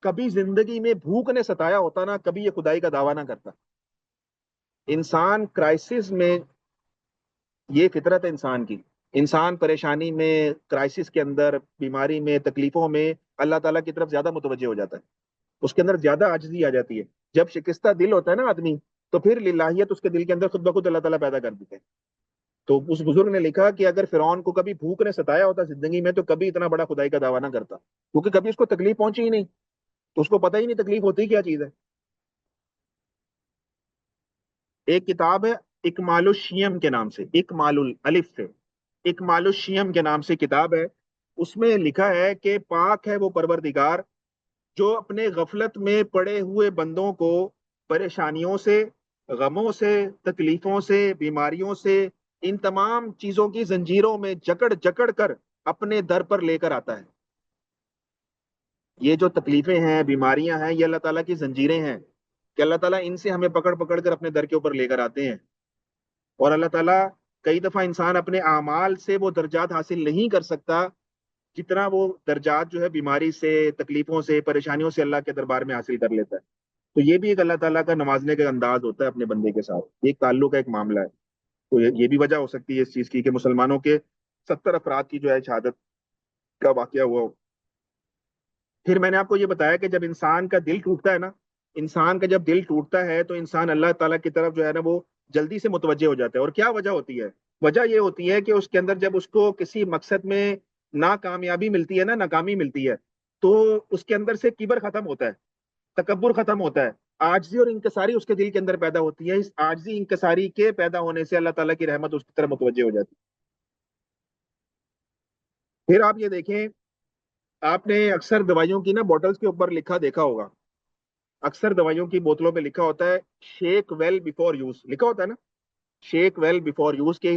کبھی زندگی میں بھوک نے ستایا ہوتا نا، کبھی یہ خدائی کا دعویٰ نہ کرتا۔ انسان کرائسس میں، یہ فطرت ہے انسان کی، انسان پریشانی میں، کرائسس کے اندر، بیماری میں، تکلیفوں میں اللہ تعالیٰ کی طرف زیادہ متوجہ ہو جاتا ہے، اس کے اندر زیادہ عاجزی آ جاتی ہے۔ جب شکستہ دل ہوتا ہے نا آدمی، تو پھر للہیت اس کے دل کے اندر خود بخود اللہ تعالیٰ پیدا کر دیتے ہیں۔ تو اس بزرگ نے لکھا کہ اگر فرعون کو کبھی بھوک نے ستایا ہوتا زندگی میں، تو کبھی اتنا بڑا خدائی کا دعویٰ نہ کرتا، کیونکہ کبھی اس کو تکلیف پہنچی ہی نہیں، تو اس کو پتہ ہی نہیں تکلیف ہوتی کیا چیز ہے۔ ایک کتاب ہے اکمال الشیم کے نام سے، اکمال الالف سے، اکمال الشیم کے نام سے کتاب ہے، اس میں لکھا ہے کہ پاک ہے وہ پروردگار جو اپنے غفلت میں پڑے ہوئے بندوں کو پریشانیوں سے، غموں سے، تکلیفوں سے، بیماریوں سے، ان تمام چیزوں کی زنجیروں میں جکڑ جکڑ کر اپنے در پر لے کر آتا ہے۔ یہ جو تکلیفیں ہیں، بیماریاں ہیں، یہ اللہ تعالیٰ کی زنجیریں ہیں، کہ اللہ تعالیٰ ان سے ہمیں پکڑ پکڑ کر اپنے در کے اوپر لے کر آتے ہیں۔ اور اللہ تعالیٰ کئی دفعہ انسان اپنے اعمال سے وہ درجات حاصل نہیں کر سکتا جتنا وہ درجات جو ہے بیماری سے، تکلیفوں سے، پریشانیوں سے اللہ کے دربار میں حاصل کر لیتا ہے۔ تو یہ بھی ایک اللہ تعالیٰ کا نوازنے کا انداز ہوتا ہے اپنے بندے کے ساتھ، ایک تعلق کا ایک معاملہ ہے۔ تو یہ بھی وجہ ہو سکتی ہے اس چیز کی کہ مسلمانوں کے 70 افراد کی جو ہے شہادت کا واقعہ ہوا ہو۔ پھر میں نے آپ کو یہ بتایا کہ جب انسان کا دل ٹوٹتا ہے نا، انسان کا جب دل ٹوٹتا ہے تو انسان اللہ تعالیٰ کی طرف جو ہے نا وہ جلدی سے متوجہ ہو جاتا ہے۔ اور کیا وجہ ہوتی ہے؟ وجہ یہ ہوتی ہے کہ اس کے اندر جب اس کو کسی مقصد میں ناکامیابی ملتی ہے نا، ناکامی ملتی ہے، تو اس کے اندر سے کبر ختم ہوتا ہے، تکبر ختم ہوتا ہے، عاجزی اور انکساری اس کے دل کے اندر پیدا ہوتی ہے۔ اس عاجزی انکساری کے پیدا ہونے سے اللہ تعالیٰ کی رحمت اس کی طرف متوجہ ہو جاتی ہے۔ پھر آپ یہ دیکھیں، آپ نے اکثر دوائیوں کی نا بوٹلز کے اوپر لکھا دیکھا ہوگا، اکثر دوائیوں کی بوتلوں پہ لکھا ہوتا ہے شیک ویل بیفور یوز، لکھا ہوتا ہے نا، شیک ویل بیفور یوز، کے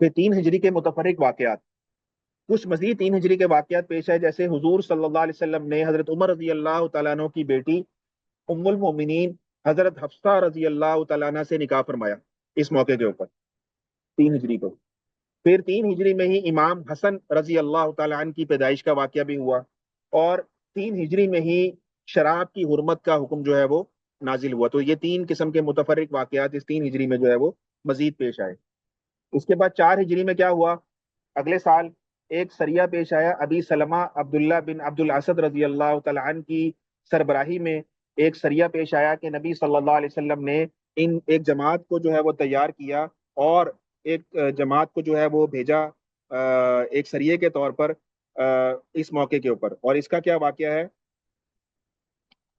پھر 3 ہجری کے متفرق واقعات، کچھ مزید 3 ہجری کے واقعات پیش آئے، جیسے حضور صلی اللہ علیہ وسلم نے حضرت عمر رضی اللہ تعالیٰ عنہ کی بیٹی ام المومنین حضرت حفصہ رضی اللہ تعالیٰ عنہ سے نکاح فرمایا اس موقع کے اوپر 3 ہجری کو۔ پھر 3 ہجری میں ہی امام حسن رضی اللہ تعالیٰ عنہ کی پیدائش کا واقعہ بھی ہوا، اور 3 ہجری میں ہی شراب کی حرمت کا حکم جو ہے وہ نازل ہوا۔ تو یہ 3 قسم کے متفرق واقعات اس 3 ہجری میں جو ہے وہ مزید پیش آئے۔ اس کے بعد 4 ہجری میں کیا ہوا؟ اگلے سال ایک سریہ پیش آیا، ابی سلمہ عبداللہ بن عبد الاسد رضی اللہ تعالیٰ عنہ کی سربراہی میں ایک سریہ پیش آیا کہ نبی صلی اللہ علیہ وسلم نے ایک جماعت کو جو ہے وہ تیار کیا اور ایک جماعت کو جو ہے وہ بھیجا ایک سریے کے طور پر اس موقع کے اوپر۔ اور اس کا کیا واقعہ ہے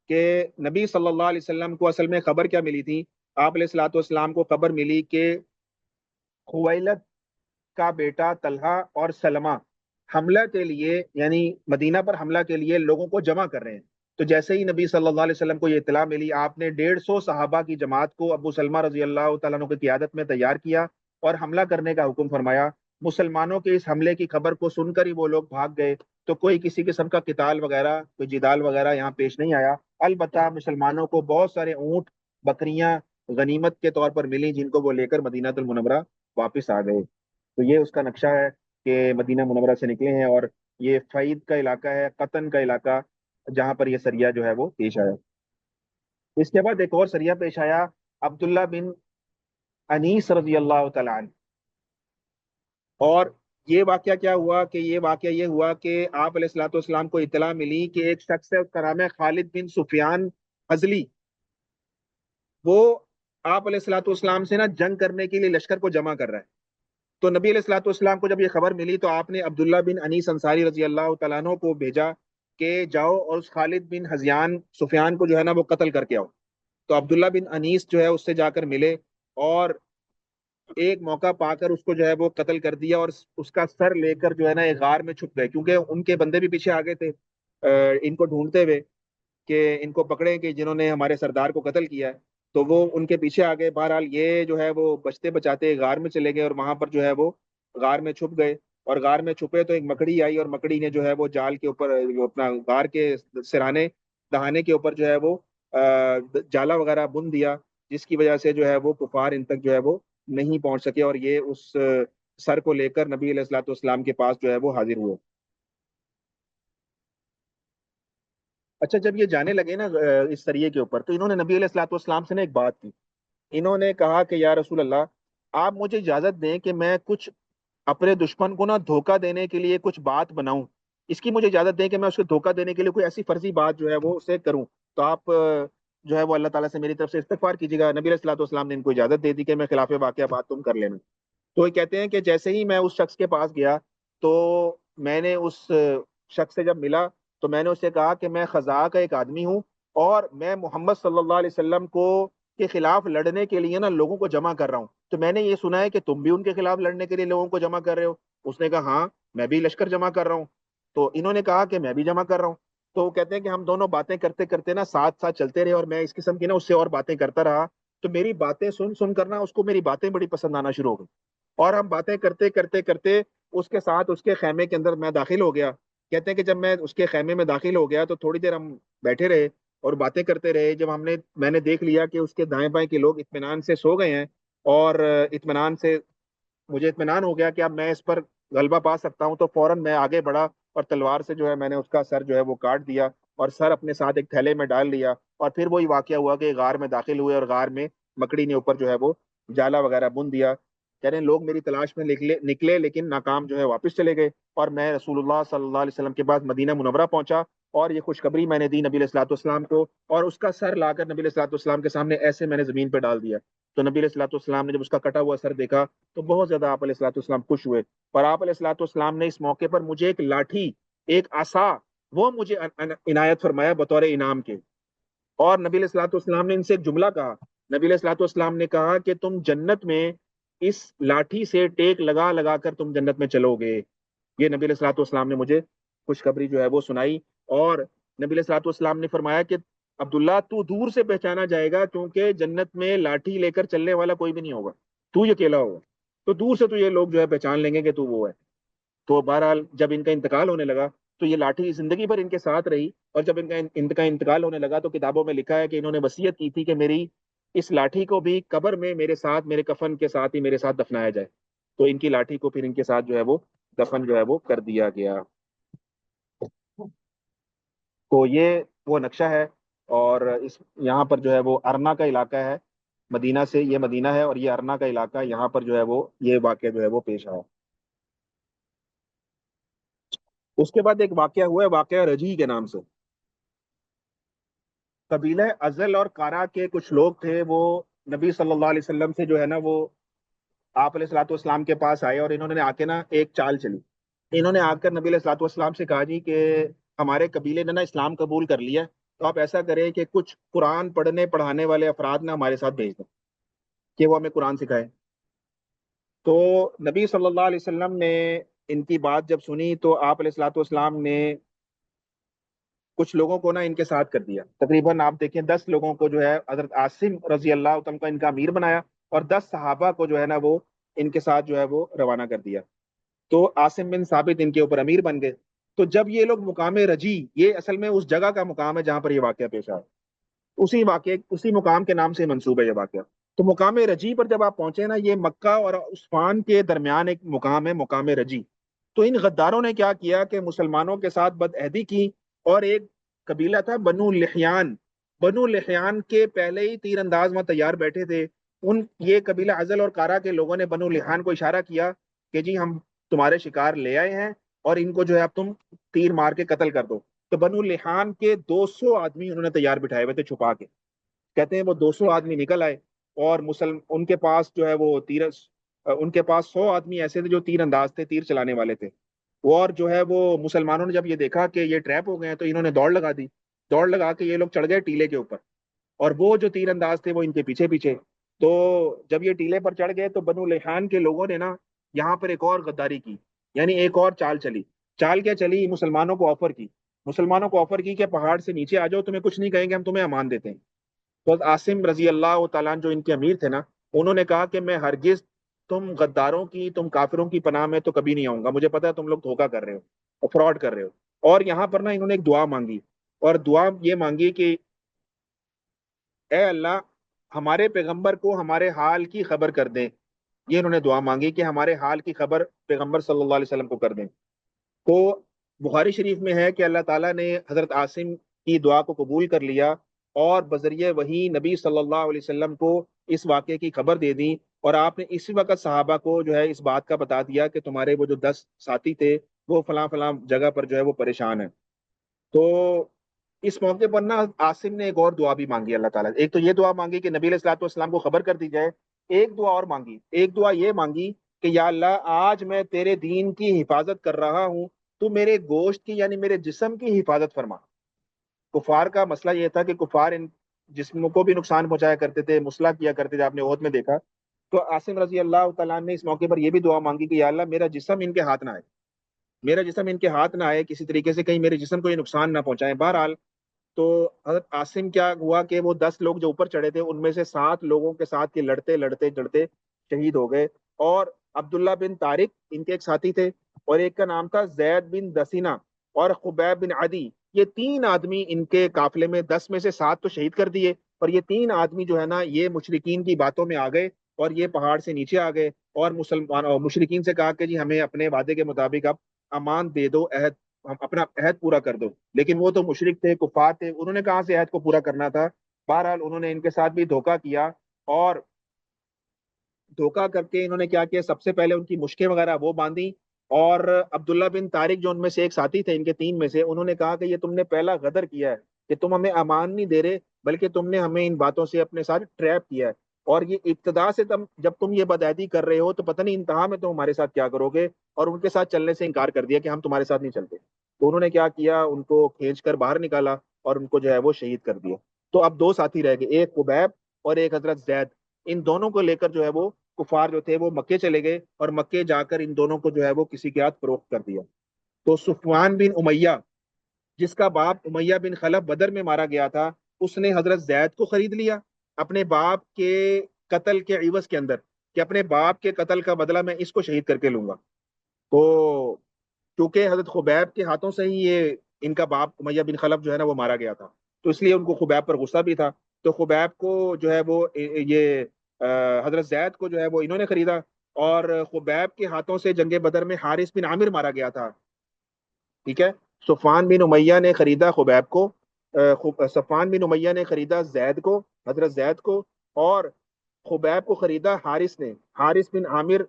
کہ نبی صلی اللہ علیہ وسلم کو اصل میں خبر کیا ملی تھی؟ آپ علیہ الصلوۃ والسلام کو خبر ملی کہ خویلد کا بیٹا طلحہ اور سلمہ حملہ کے لیے، یعنی مدینہ پر حملہ کے لیے لوگوں کو جمع کر رہے ہیں۔ تو جیسے ہی نبی صلی اللہ علیہ وسلم کو یہ اطلاع ملی، آپ نے 150 صحابہ کی جماعت کو ابو سلمہ رضی اللہ تعالیٰ عنہ کی قیادت میں تیار کیا اور حملہ کرنے کا حکم فرمایا۔ مسلمانوں کے اس حملے کی خبر کو سن کر ہی وہ لوگ بھاگ گئے، تو کوئی کسی قسم کا قتال وغیرہ، کوئی جدال وغیرہ یہاں پیش نہیں آیا۔ البتہ مسلمانوں کو بہت سارے اونٹ، بکریاں غنیمت کے طور پر ملی، جن کو وہ لے کر مدینہ المنورہ واپس آ گئے۔ تو یہ اس کا نقشہ ہے کہ مدینہ منورہ سے نکلے ہیں، اور یہ فعید کا علاقہ ہے، قطن کا علاقہ، جہاں پر یہ سریہ جو ہے وہ پیش آیا۔ اس کے بعد ایک اور سریہ پیش آیا، عبداللہ بن انیس رضی اللہ تعالیٰ عنہ۔ اور یہ واقعہ کیا ہوا کہ یہ ہوا کہ آپ علیہ الصلوۃ والسلام کو اطلاع ملی کہ ایک شخص ہے، اس کا نام ہے خالد بن سفیان ازلی، وہ آپ علیہ الصلوۃ والسلام سے نا جنگ کرنے کے لیے لشکر کو جمع کر رہا ہے۔ تو نبی علیہ الصلوۃ والسلام کو جب یہ خبر ملی تو آپ نے عبداللہ بن انیس انصاری رضی اللہ تعالیٰ عنہ کو بھیجا کہ جاؤ اور اس خالد بن حزیان سفیان کو جو ہے نا وہ قتل کر کے آؤ۔ تو عبداللہ بن انیس جو ہے اس سے جا کر ملے اور ایک موقع پا کر اس کو جو ہے وہ قتل کر دیا، اور اس کا سر لے کر جو ہے نا ایک غار میں چھپ گئے، کیونکہ ان کے بندے بھی پیچھے آگے تھے ان کو ڈھونڈتے ہوئے کہ ان کو پکڑیں کہ جنہوں نے ہمارے سردار کو قتل کیا ہے۔ تو وہ ان کے پیچھے آ گئے۔ بہرحال یہ جو ہے وہ بچتے بچاتے غار میں چلے گئے، اور وہاں پر جو ہے وہ غار میں چھپ گئے، اور غار میں چھپے تو ایک مکڑی آئی، اور مکڑی نے جو ہے وہ جال کے اوپر اپنا غار کے سرانے دہانے کے اوپر جو ہے وہ جالا وغیرہ بن دیا، جس کی وجہ سے جو ہے وہ کفار ان تک جو ہے وہ نہیں پہنچ سکے، اور یہ اس سر کو لے کر نبی علیہ الصلوۃ والسلام کے پاس جو ہے وہ حاضر ہوئے۔ اچھا، جب یہ جانے لگے نا اس سریے کے اوپر، تو انہوں نے نبی علیہ الصلوۃ والسلام سے نا ایک بات کی۔ انہوں نے کہا کہ یا رسول اللہ، آپ مجھے اجازت دیں کہ میں کچھ اپنے دشمن کو نا دھوکہ دینے کے لیے کچھ بات بناؤں، اس کی مجھے اجازت دیں کہ میں اس کو دھوکہ دینے کے لیے کوئی ایسی فرضی بات جو ہے وہ اسے کروں۔ تو آپ جو ہے وہ اللہ تعالیٰ سے میری طرف سے استغفار کیجیے گا۔ نبی علیہ الصلوۃ والسلام نے ان کو اجازت دے دی کہ میں خلاف واقعہ بات تم کر لینا۔ تو یہ کہتے ہیں کہ جیسے ہی میں اس شخص کے پاس گیا تو میں نے اس شخص سے جب ملا تو میں نے اس سے کہا کہ میں خزاں کا ایک آدمی ہوں، اور میں محمد صلی اللہ علیہ وسلم کو کے خلاف لڑنے کے لیے نا لوگوں کو جمع کر رہا ہوں۔ تو میں نے یہ سنا ہے کہ تم بھی ان کے خلاف لڑنے کے لیے لوگوں کو جمع کر رہے ہو۔ اس نے کہا ہاں، میں بھی لشکر جمع کر رہا ہوں۔ تو انہوں نے کہا کہ میں بھی جمع کر رہا ہوں۔ تو وہ کہتے ہیں کہ ہم دونوں باتیں کرتے کرتے نا ساتھ ساتھ چلتے رہے، اور میں اس قسم کی نا اس سے اور باتیں کرتا رہا۔ تو میری باتیں سن سن کر نا اس کو میری باتیں بڑی پسند آنا شروع ہو گئی، اور ہم باتیں کرتے کرتے کرتے اس کے ساتھ اس کے خیمے کے اندر میں داخل ہو گیا۔ کہتے ہیں کہ جب میں اس کے خیمے میں داخل ہو گیا تو تھوڑی دیر ہم بیٹھے رہے اور باتیں کرتے رہے۔ جب میں نے دیکھ لیا کہ اس کے دائیں بائیں کے لوگ اطمینان سے سو گئے ہیں، اور اطمینان سے مجھے اطمینان ہو گیا کہ اب میں اس پر غلبہ پا سکتا ہوں، تو فوراً میں آگے بڑھا اور تلوار سے جو ہے میں نے اس کا سر جو ہے وہ کاٹ دیا، اور سر اپنے ساتھ ایک تھیلے میں ڈال لیا۔ اور پھر وہی واقعہ ہوا کہ غار میں داخل ہوئے، اور غار میں مکڑی نے اوپر جو ہے وہ جالا وغیرہ بن دیا۔ کہہ رہے ہیں لوگ میری تلاش میں نکلے لیکن ناکام جو ہے واپس چلے گئے، اور میں رسول اللہ صلی اللہ علیہ وسلم کے بعد مدینہ منورہ پہنچا، اور یہ خوشخبری میں نے دی نبی علیہ الصلوۃ والسلام کو، اور اس کا سر لا کر نبی علیہ الصلوۃ والسلام کے سامنے ایسے میں نے زمین پہ ڈال دیا۔ تو نبی علیہ الصلوۃ والسلام نے جب اس کا کٹا ہوا سر دیکھا تو بہت زیادہ آپ علیہ الصلوۃ والسلام خوش ہوئے، اور آپ علیہ الصلوۃ والسلام نے اس موقع پر مجھے ایک لاٹھی، ایک عصا، وہ مجھے عنایت فرمایا بطور انعام کے۔ اور نبی علیہ الصلوۃ والسلام نے ان سے ایک جملہ کہا۔ نبی علیہ الصلوۃ والسلام نے کہا کہ تم جنت میں اس لاٹھی سے ٹیک لگا لگا کر تم جنت میں چلو گے۔ یہ نبی علیہ الصلوۃ والسلام نے مجھے خوشخبری جو ہے وہ سنائی، اور نبی علیہ الصلوۃ والسلام نے فرمایا کہ عبداللہ تو دور سے پہچانا جائے گا، کیونکہ جنت میں لاٹھی لے کر چلنے والا کوئی بھی نہیں ہوگا، تو ہی اکیلا ہوگا۔ تو دور سے تو یہ لوگ جو ہے پہچان لیں گے کہ تو وہ ہے۔ تو بہرحال جب ان کا انتقال ہونے لگا تو یہ لاٹھی زندگی بھر ان کے ساتھ رہی، اور جب ان کا انتقال ہونے لگا تو کتابوں میں لکھا ہے کہ انہوں نے وصیت کی تھی کہ میری اس لاٹھی کو بھی قبر میں میرے ساتھ، میرے کفن کے ساتھ ہی میرے ساتھ دفنایا جائے۔ تو ان کی لاٹھی کو پھر ان کے ساتھ جو ہے وہ دفن جو ہے وہ کر دیا گیا۔ تو یہ وہ نقشہ ہے، اور اس یہاں پر جو ہے وہ ارنا کا علاقہ ہے، مدینہ سے یہ مدینہ ہے، اور یہ ارنا کا علاقہ، یہاں پر جو ہے وہ یہ واقعہ جو ہے وہ پیش آیا۔ اس کے بعد ایک واقعہ ہوا ہے، واقعہ رجی کے نام سے۔ قبیلہ ازل اور کارا کے کچھ لوگ تھے، وہ نبی صلی اللہ علیہ وسلم سے جو ہے نا وہ آپ علیہ الصلوۃ والسلام کے پاس آئے، اور انہوں نے آ کے نا ایک چال چلی۔ انہوں نے آ کر نبی علیہ الصلوۃ والسلام سے کہا جی کہ ہمارے قبیلے نے نا اسلام قبول کر لیا ہے، تو آپ ایسا کریں کہ کچھ قرآن پڑھنے پڑھانے والے افراد نا ہمارے ساتھ بھیج دیں کہ وہ ہمیں قرآن سکھائے۔ تو نبی صلی اللہ علیہ وسلم نے ان کی بات جب سنی تو آپ علیہ الصلوۃ والسلام نے کچھ لوگوں کو نا ان کے ساتھ کر دیا، تقریباً آپ دیکھیں 10 لوگوں کو جو ہے حضرت عاصم رضی اللہ عنہ کا ان کا امیر بنایا، اور 10 صحابہ کو جو ہے نا وہ ان کے ساتھ جو ہے وہ روانہ کر دیا۔ تو عاصم بن ثابت ان کے اوپر امیر بن گئے۔ تو جب یہ لوگ مقام رجی، یہ اصل میں اس جگہ کا مقام ہے جہاں پر یہ واقعہ پیش آیا، اسی مقام کے نام سے منسوب ہے یہ واقعہ۔ تو مقام رجی پر جب آپ پہنچے نا، یہ مکہ اور عثمان کے درمیان ایک مقام ہے، مقام رجی۔ تو ان غداروں نے کیا کیا کہ مسلمانوں کے ساتھ بدعہدی کی، اور ایک قبیلہ تھا بنو لحیان، بنو لحیان کے پہلے ہی تیر انداز میں تیار بیٹھے تھے۔ یہ قبیلہ ازل اور کارا کے لوگوں نے بنو لحیان کو اشارہ کیا کہ جی ہم تمہارے شکار لے آئے ہیں، اور ان کو جو ہے اب تم تیر مار کے قتل کر دو۔ تو بنو لحیان کے 200 آدمی انہوں نے تیار بٹھائے ہوئے تھے چھپا کے، کہتے ہیں وہ 200 آدمی نکل آئے، اور ان کے پاس جو ہے وہ ان کے پاس 100 آدمی ایسے تھے جو تیر انداز تھے، تیر چلانے والے تھے۔ اور جو ہے وہ مسلمانوں نے جب یہ دیکھا کہ یہ ٹریپ ہو گئے ہیں تو انہوں نے دوڑ لگا دی، دوڑ لگا کے یہ لوگ چڑھ گئے ٹیلے کے اوپر، اور وہ جو تیر انداز تھے وہ ان کے پیچھے پیچھے۔ تو جب یہ ٹیلے پر چڑھ گئے تو بنو لحان کے لوگوں نے نا یہاں پر ایک اور غداری کی، یعنی ایک اور چال چلی۔ چال کیا چلی؟ مسلمانوں کو آفر کی، مسلمانوں کو آفر کی کہ پہاڑ سے نیچے آ جاؤ، تمہیں کچھ نہیں کہیں گے، ہم تمہیں امان دیتے ہیں۔ تو عاصم رضی اللہ تعالیٰ عنہ جو ان کے امیر تھے نا، انہوں نے کہا کہ میں ہرگز تم غداروں کی، تم کافروں کی پناہ میں تو کبھی نہیں آؤں گا، مجھے پتا ہے تم لوگ دھوکہ کر رہے ہو اور فراڈ کر رہے ہو۔ اور یہاں پر نا انہوں نے ایک دعا مانگی، اور دعا یہ مانگی کہ اے اللہ ہمارے پیغمبر کو ہمارے حال کی خبر کر دیں۔ یہ انہوں نے دعا مانگی کہ ہمارے حال کی خبر پیغمبر صلی اللہ علیہ وسلم کو کر دیں۔ تو بخاری شریف میں ہے کہ اللہ تعالیٰ نے حضرت عاصم کی دعا کو قبول کر لیا، اور بذریعہ وہی نبی صلی اللہ علیہ وسلم کو اس واقعے کی خبر دے دی، اور آپ نے اسی وقت صحابہ کو جو ہے اس بات کا بتا دیا کہ تمہارے وہ جو 10 ساتھی تھے وہ فلاں فلاں جگہ پر جو ہے وہ پریشان ہیں۔ تو اس موقع پر نا عاصم نے ایک اور دعا بھی مانگی اللہ تعالیٰ سے۔ ایک تو یہ دعا مانگی کہ نبی علیہ الصلوۃ والسلام کو خبر کر دی جائے، ایک دعا اور مانگی، ایک دعا یہ مانگی کہ یا اللہ آج میں تیرے دین کی حفاظت کر رہا ہوں، تو میرے گوشت کی یعنی میرے جسم کی حفاظت فرما۔ کفار کا مسئلہ یہ تھا کہ کفار ان جسموں کو بھی نقصان پہنچایا کرتے تھے، مسئلہ کیا کرتے تھے، آپ نے عہد میں دیکھا۔ تو عاصم رضی اللہ تعالیٰ نے اس موقع پر یہ بھی دعا مانگی کہ یا اللہ میرا جسم ان کے ہاتھ نہ آئے، میرا جسم ان کے ہاتھ نہ آئے کسی طریقے سے، کہیں میرے جسم کو یہ نقصان نہ پہنچائے۔ بہرحال تو حضرت عاصم کیا ہوا کہ وہ 10 لوگ جو اوپر چڑھے تھے ان میں سے 7 لوگوں کے ساتھ یہ لڑتے لڑتے لڑتے شہید ہو گئے، اور عبداللہ بن طارق ان کے ایک ساتھی تھے، اور ایک کا نام تھا زید بن دسینہ، اور خبیب بن عدی۔ یہ 3 آدمی ان کے قافلے میں، 10 میں سے 7 تو شہید کر دیے، اور یہ 3 آدمی جو ہے نا یہ مشرکین کی باتوں میں آ گئے، اور یہ پہاڑ سے نیچے آ گئے، اور مسلمان اور مشرکین سے کہا کہ جی ہمیں اپنے وعدے کے مطابق اب امان دے دو، عہد ہم اپنا عہد پورا کر دو۔ لیکن وہ تو مشرک تھے، کفار تھے، انہوں نے کہاں سے عہد کو پورا کرنا تھا۔ بہرحال انہوں نے ان کے ساتھ بھی دھوکہ کیا، اور دھوکہ کر کے انہوں نے کیا کیا، سب سے پہلے ان کی مشکیں وغیرہ وہ باندھی، اور عبداللہ بن طارق جو ان میں سے ایک ساتھی تھے ان کے 3 میں سے، انہوں نے کہا کہ یہ تم نے پہلا غدر کیا ہے کہ تم ہمیں امان نہیں دے رہے، بلکہ تم نے ہمیں ان باتوں سے اپنے ساتھ ٹریپ کیا ہے، اور یہ ابتدا سے جب تم یہ بدعہدی کر رہے ہو تو پتہ نہیں انتہا میں تم ہمارے ساتھ کیا کرو گے۔ اور ان کے ساتھ چلنے سے انکار کر دیا کہ ہم تمہارے ساتھ نہیں چلتے۔ تو انہوں نے کیا کیا، ان کو کھینچ کر باہر نکالا اور ان کو جو ہے وہ شہید کر دیا۔ تو اب 2 ساتھی رہ گئے، ایک قبیب اور ایک حضرت زید۔ ان دونوں کو لے کر جو ہے وہ کفار جو تھے وہ مکے چلے گئے، اور مکے جا کر ان دونوں کو جو ہے وہ کسی کے ہاتھ فروخت کر دیا۔ تو صفوان بن امیہ جس کا باپ امیہ بن خلف بدر میں مارا گیا تھا، اس نے حضرت زید کو خرید لیا اپنے باپ کے قتل کے عوض کے اندر، کہ اپنے باپ کے قتل کا بدلہ میں اس کو شہید کر کے لوں گا. تو کیونکہ حضرت خبیب کے ہاتھوں سے ہی یہ ان کا باپ امیہ بن خلف جو ہے نا وہ مارا گیا تھا، تو اس لیے ان کو خبیب پر غصہ بھی تھا. تو خبیب کو جو ہے وہ یہ حضرت زید کو جو ہے وہ انہوں نے خریدا. اور خبیب کے ہاتھوں سے جنگ بدر میں حارث بن عامر مارا گیا تھا. ٹھیک ہے. صفوان بن امیہ نے خریدا خبیب کو، صفوان بن امیہ نے خریدا زید کو، حضرت زید کو. اور خبیب کو خریدا حارث نے، حارث بن عامر.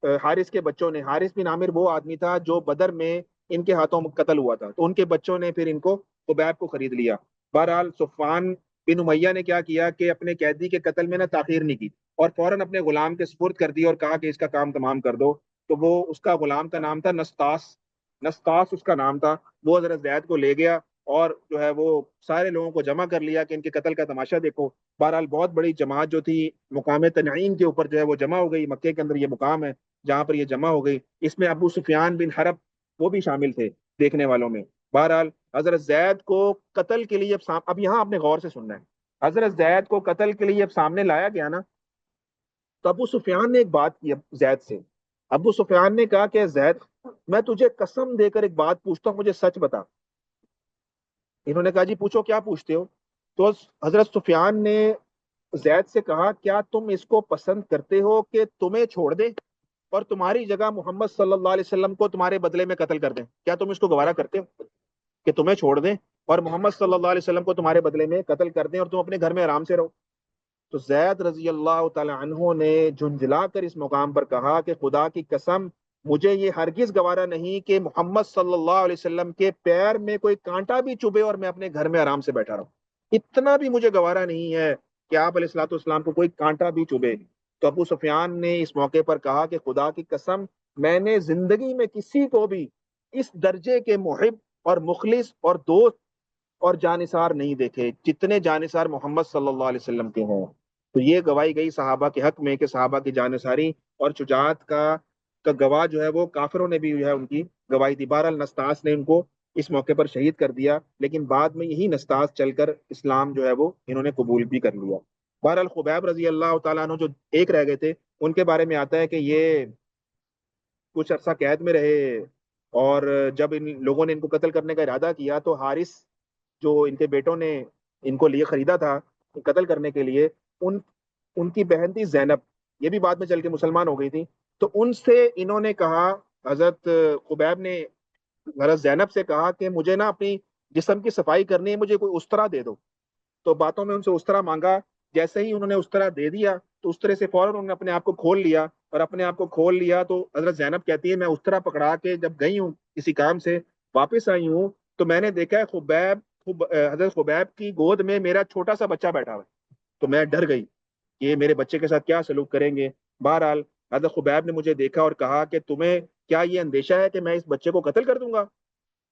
حارث کے بچوں نے، حارث بن عامر وہ آدمی تھا جو بدر میں ان کے ہاتھوں قتل ہوا تھا، تو ان کے بچوں نے پھر ان کو خبیب کو خرید لیا. بہرحال صفوان بن امیہ نے کیا کیا کہ اپنے قیدی کے قتل میں نہ تاخیر نہیں کی، اور فوراً اپنے غلام کے سپرد کر دیا اور کہا کہ اس کا کام تمام کر دو. تو وہ اس کا غلام کا نام تھا نسطاس، نسطاس اس کا نام تھا. وہ حضرت زید کو لے گیا اور جو ہے وہ سارے لوگوں کو جمع کر لیا کہ ان کے قتل کا تماشا دیکھو. بہرحال بہت بڑی جماعت جو تھی مقام تنعیم کے اوپر جو ہے وہ جمع ہو گئی. مکے کے اندر یہ مقام ہے جہاں پر یہ جمع ہو گئی. اس میں ابو سفیان بن حرب وہ بھی شامل تھے دیکھنے والوں میں. بہرحال حضرت زید کو قتل کے لیے اب یہاں آپ نے غور سے سننا ہے. حضرت زید کو قتل کے لیے اب سامنے لایا گیا نا، تو ابو سفیان نے ایک بات کی زید سے. ابو سفیان نے کہا کہ زید، میں تجھے قسم دے کر ایک بات پوچھتا ہوں، مجھے سچ بتا. انہوں نے کہا جی پوچھو، کیا پوچھتے ہو؟ تو حضرت سفیان نے زید سے کہا کیا تم اس کو پسند کرتے ہو کہ تمہیں چھوڑ دے اور تمہاری جگہ محمد صلی اللہ علیہ وسلم کو تمہارے بدلے میں قتل کر دیں؟ کیا تم اس کو گوارا کرتے ہو کہ تمہیں چھوڑ دیں اور محمد صلی اللہ علیہ وسلم کو تمہارے بدلے میں قتل کر دیں اور تم اپنے گھر میں آرام سے رہو؟ تو زید رضی اللہ تعالی عنہ نے جھنجلا کر اس مقام پر کہا کہ خدا کی قسم، مجھے یہ ہرگز گوارا نہیں کہ محمد صلی اللہ علیہ وسلم کے پیر میں کوئی کانٹا بھی چبھے اور میں اپنے گھر میں آرام سے بیٹھا رہوں. اتنا بھی مجھے گوارا نہیں ہے کہ آپ علیہ الصلوۃ والسلام کو کوئی کانٹا بھی چبھے. تو ابو سفیان نے اس موقع پر کہا کہ خدا کی قسم، میں نے زندگی میں کسی کو بھی اس درجے کے محب اور مخلص اور دوست اور جانثار نہیں دیکھے جتنے جانثار محمد صلی اللہ علیہ وسلم کے ہیں. تو یہ گواہی گئی صحابہ کے حق میں کہ صحابہ کی جانثاری اور شجاعت کا گواہ جو ہے وہ کافروں نے بھی جو ہے ان کی گواہی دی. بہرحال نستاس نے ان کو اس موقع پر شہید کر دیا، لیکن بعد میں یہی نستاس چل کر اسلام جو ہے وہ انہوں نے قبول بھی کر لیا. بہرحال خبیب رضی اللہ تعالیٰ عنہ جو ایک رہ گئے تھے، ان کے بارے میں آتا ہے کہ یہ کچھ عرصہ قید میں رہے، اور جب ان لوگوں نے ان کو قتل کرنے کا ارادہ کیا تو حارث جو ان کے بیٹوں نے ان کو لیے خریدا تھا قتل کرنے کے لیے، ان ان کی بہن تھی زینب، یہ بھی بعد میں چل کے مسلمان ہو گئی تھی. تو ان سے انہوں نے کہا، حضرت خبیب نے حضرت زینب سے کہا کہ مجھے نا اپنی جسم کی صفائی کرنی ہے، مجھے کوئی استرا دے دو. تو باتوں میں ان سے استرا مانگا. جیسے ہی انہوں نے استرا دے دیا تو استرے سے فوراً انہوں نے اپنے آپ کو کھول لیا. اور اپنے آپ کو کھول لیا تو حضرت زینب کہتی ہے میں استرا پکڑا کے جب گئی ہوں کسی کام سے واپس آئی ہوں تو میں نے دیکھا ہے حضرت خبیب کی گود میں میرا چھوٹا سا بچہ بیٹھا ہوا ہے. تو میں ڈر گئی کہ یہ میرے بچے کے ساتھ کیا سلوک کریں گے. بہرحال حضرت خبیب نے مجھے دیکھا اور کہا کہ تمہیں کیا یہ اندیشہ ہے کہ میں اس بچے کو قتل کر دوں گا؟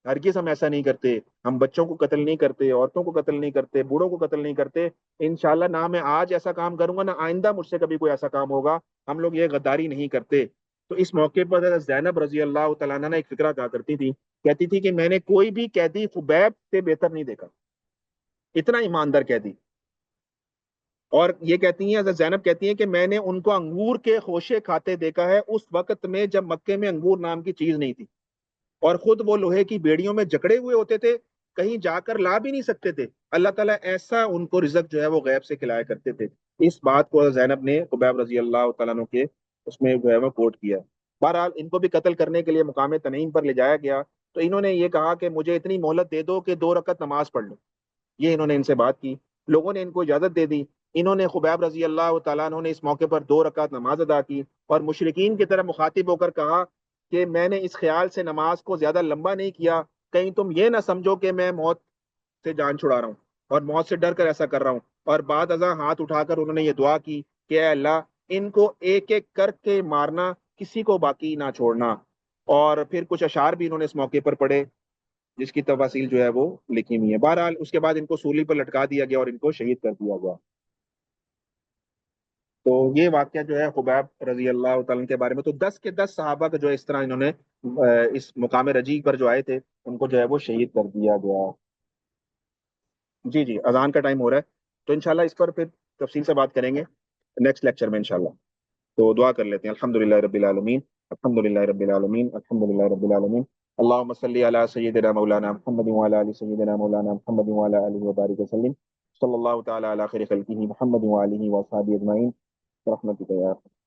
ہرگز ہم ایسا نہیں کرتے، ہم بچوں کو قتل نہیں کرتے، عورتوں کو قتل نہیں کرتے، بوڑھوں کو قتل نہیں کرتے. انشاءاللہ نہ میں آج ایسا کام کروں گا، نہ آئندہ مجھ سے کبھی کوئی ایسا کام ہوگا. ہم لوگ یہ غداری نہیں کرتے. تو اس موقع پر حضرت زینب رضی اللہ تعالیٰ عنہ نے ایک فکرہ کہا کرتی تھی، کہتی تھی کہ میں نے کوئی بھی قیدی خبیب سے بہتر نہیں دیکھا، اتنا ایماندار قیدی. اور یہ کہتی ہیں، حضرت زینب کہتی ہیں کہ میں نے ان کو انگور کے خوشے کھاتے دیکھا ہے اس وقت میں جب مکے میں انگور نام کی چیز نہیں تھی، اور خود وہ لوہے کی بیڑیوں میں جکڑے ہوئے ہوتے تھے، کہیں جا کر لا بھی نہیں سکتے تھے. اللہ تعالیٰ ایسا ان کو رزق جو ہے وہ غیب سے کھلایا کرتے تھے. اس بات کو زینب نے خبیب رضی اللہ تعالیٰ عنہ کے اس میں جو ہے وہ کوٹ کیا. بہرحال ان کو بھی قتل کرنے کے لیے مقام تنعیم پر لے جایا گیا. تو انہوں نے یہ کہا کہ مجھے اتنی مہلت دے دو کہ 2 رکعت نماز پڑھ لوں. یہ انہوں نے ان سے بات کی، لوگوں نے ان کو اجازت دے دی. انہوں نے خبیب رضی اللہ تعالیٰ عنہ نے اس موقع پر 2 رکعت نماز ادا کی اور مشرکین کی طرح مخاطب ہو کر کہا کہ میں نے اس خیال سے نماز کو زیادہ لمبا نہیں کیا کہیں تم یہ نہ سمجھو کہ میں موت سے جان چھڑا رہا ہوں اور موت سے ڈر کر ایسا کر رہا ہوں. اور بعد ازاں ہاتھ اٹھا کر انہوں نے یہ دعا کی کہ اے اللہ ان کو ایک ایک کر کے مارنا، کسی کو باقی نہ چھوڑنا. اور پھر کچھ اشعار بھی انہوں نے اس موقع پر پڑھے جس کی تفاصیل جو ہے وہ لکھی ہوئی ہے. بہرحال اس کے بعد ان کو سولی پر لٹکا دیا گیا اور ان کو شہید کر دیا گیا. تو یہ واقعہ جو ہے خبیب رضی اللہ تعالیٰ کے بارے میں. تو 10 کے 10 صحابہ کا جو ہے اس طرح انہوں نے اس مقام رجیع پر جو آئے تھے ان کو جو ہے وہ شہید کر دیا گیا. جی جی اذان کا ٹائم ہو رہا ہے، تو انشاءاللہ اس پر پھر تفصیل سے بات کریں گے نیکسٹ لیکچر میں انشاءاللہ. تو دعا کر لیتے ہیں. الحمدللہ رب العالمین، الحمدللہ رب العالمین، الحمدللہ رب العالمین. اللهم صل على سيدنا مولانا محمد وعلى ال سيدنا مولانا محمد وعلى اله وبارك وسلم. صلى الله تعالى على خير خلقه محمد وآله وصحبه اجمعين برحمتك يا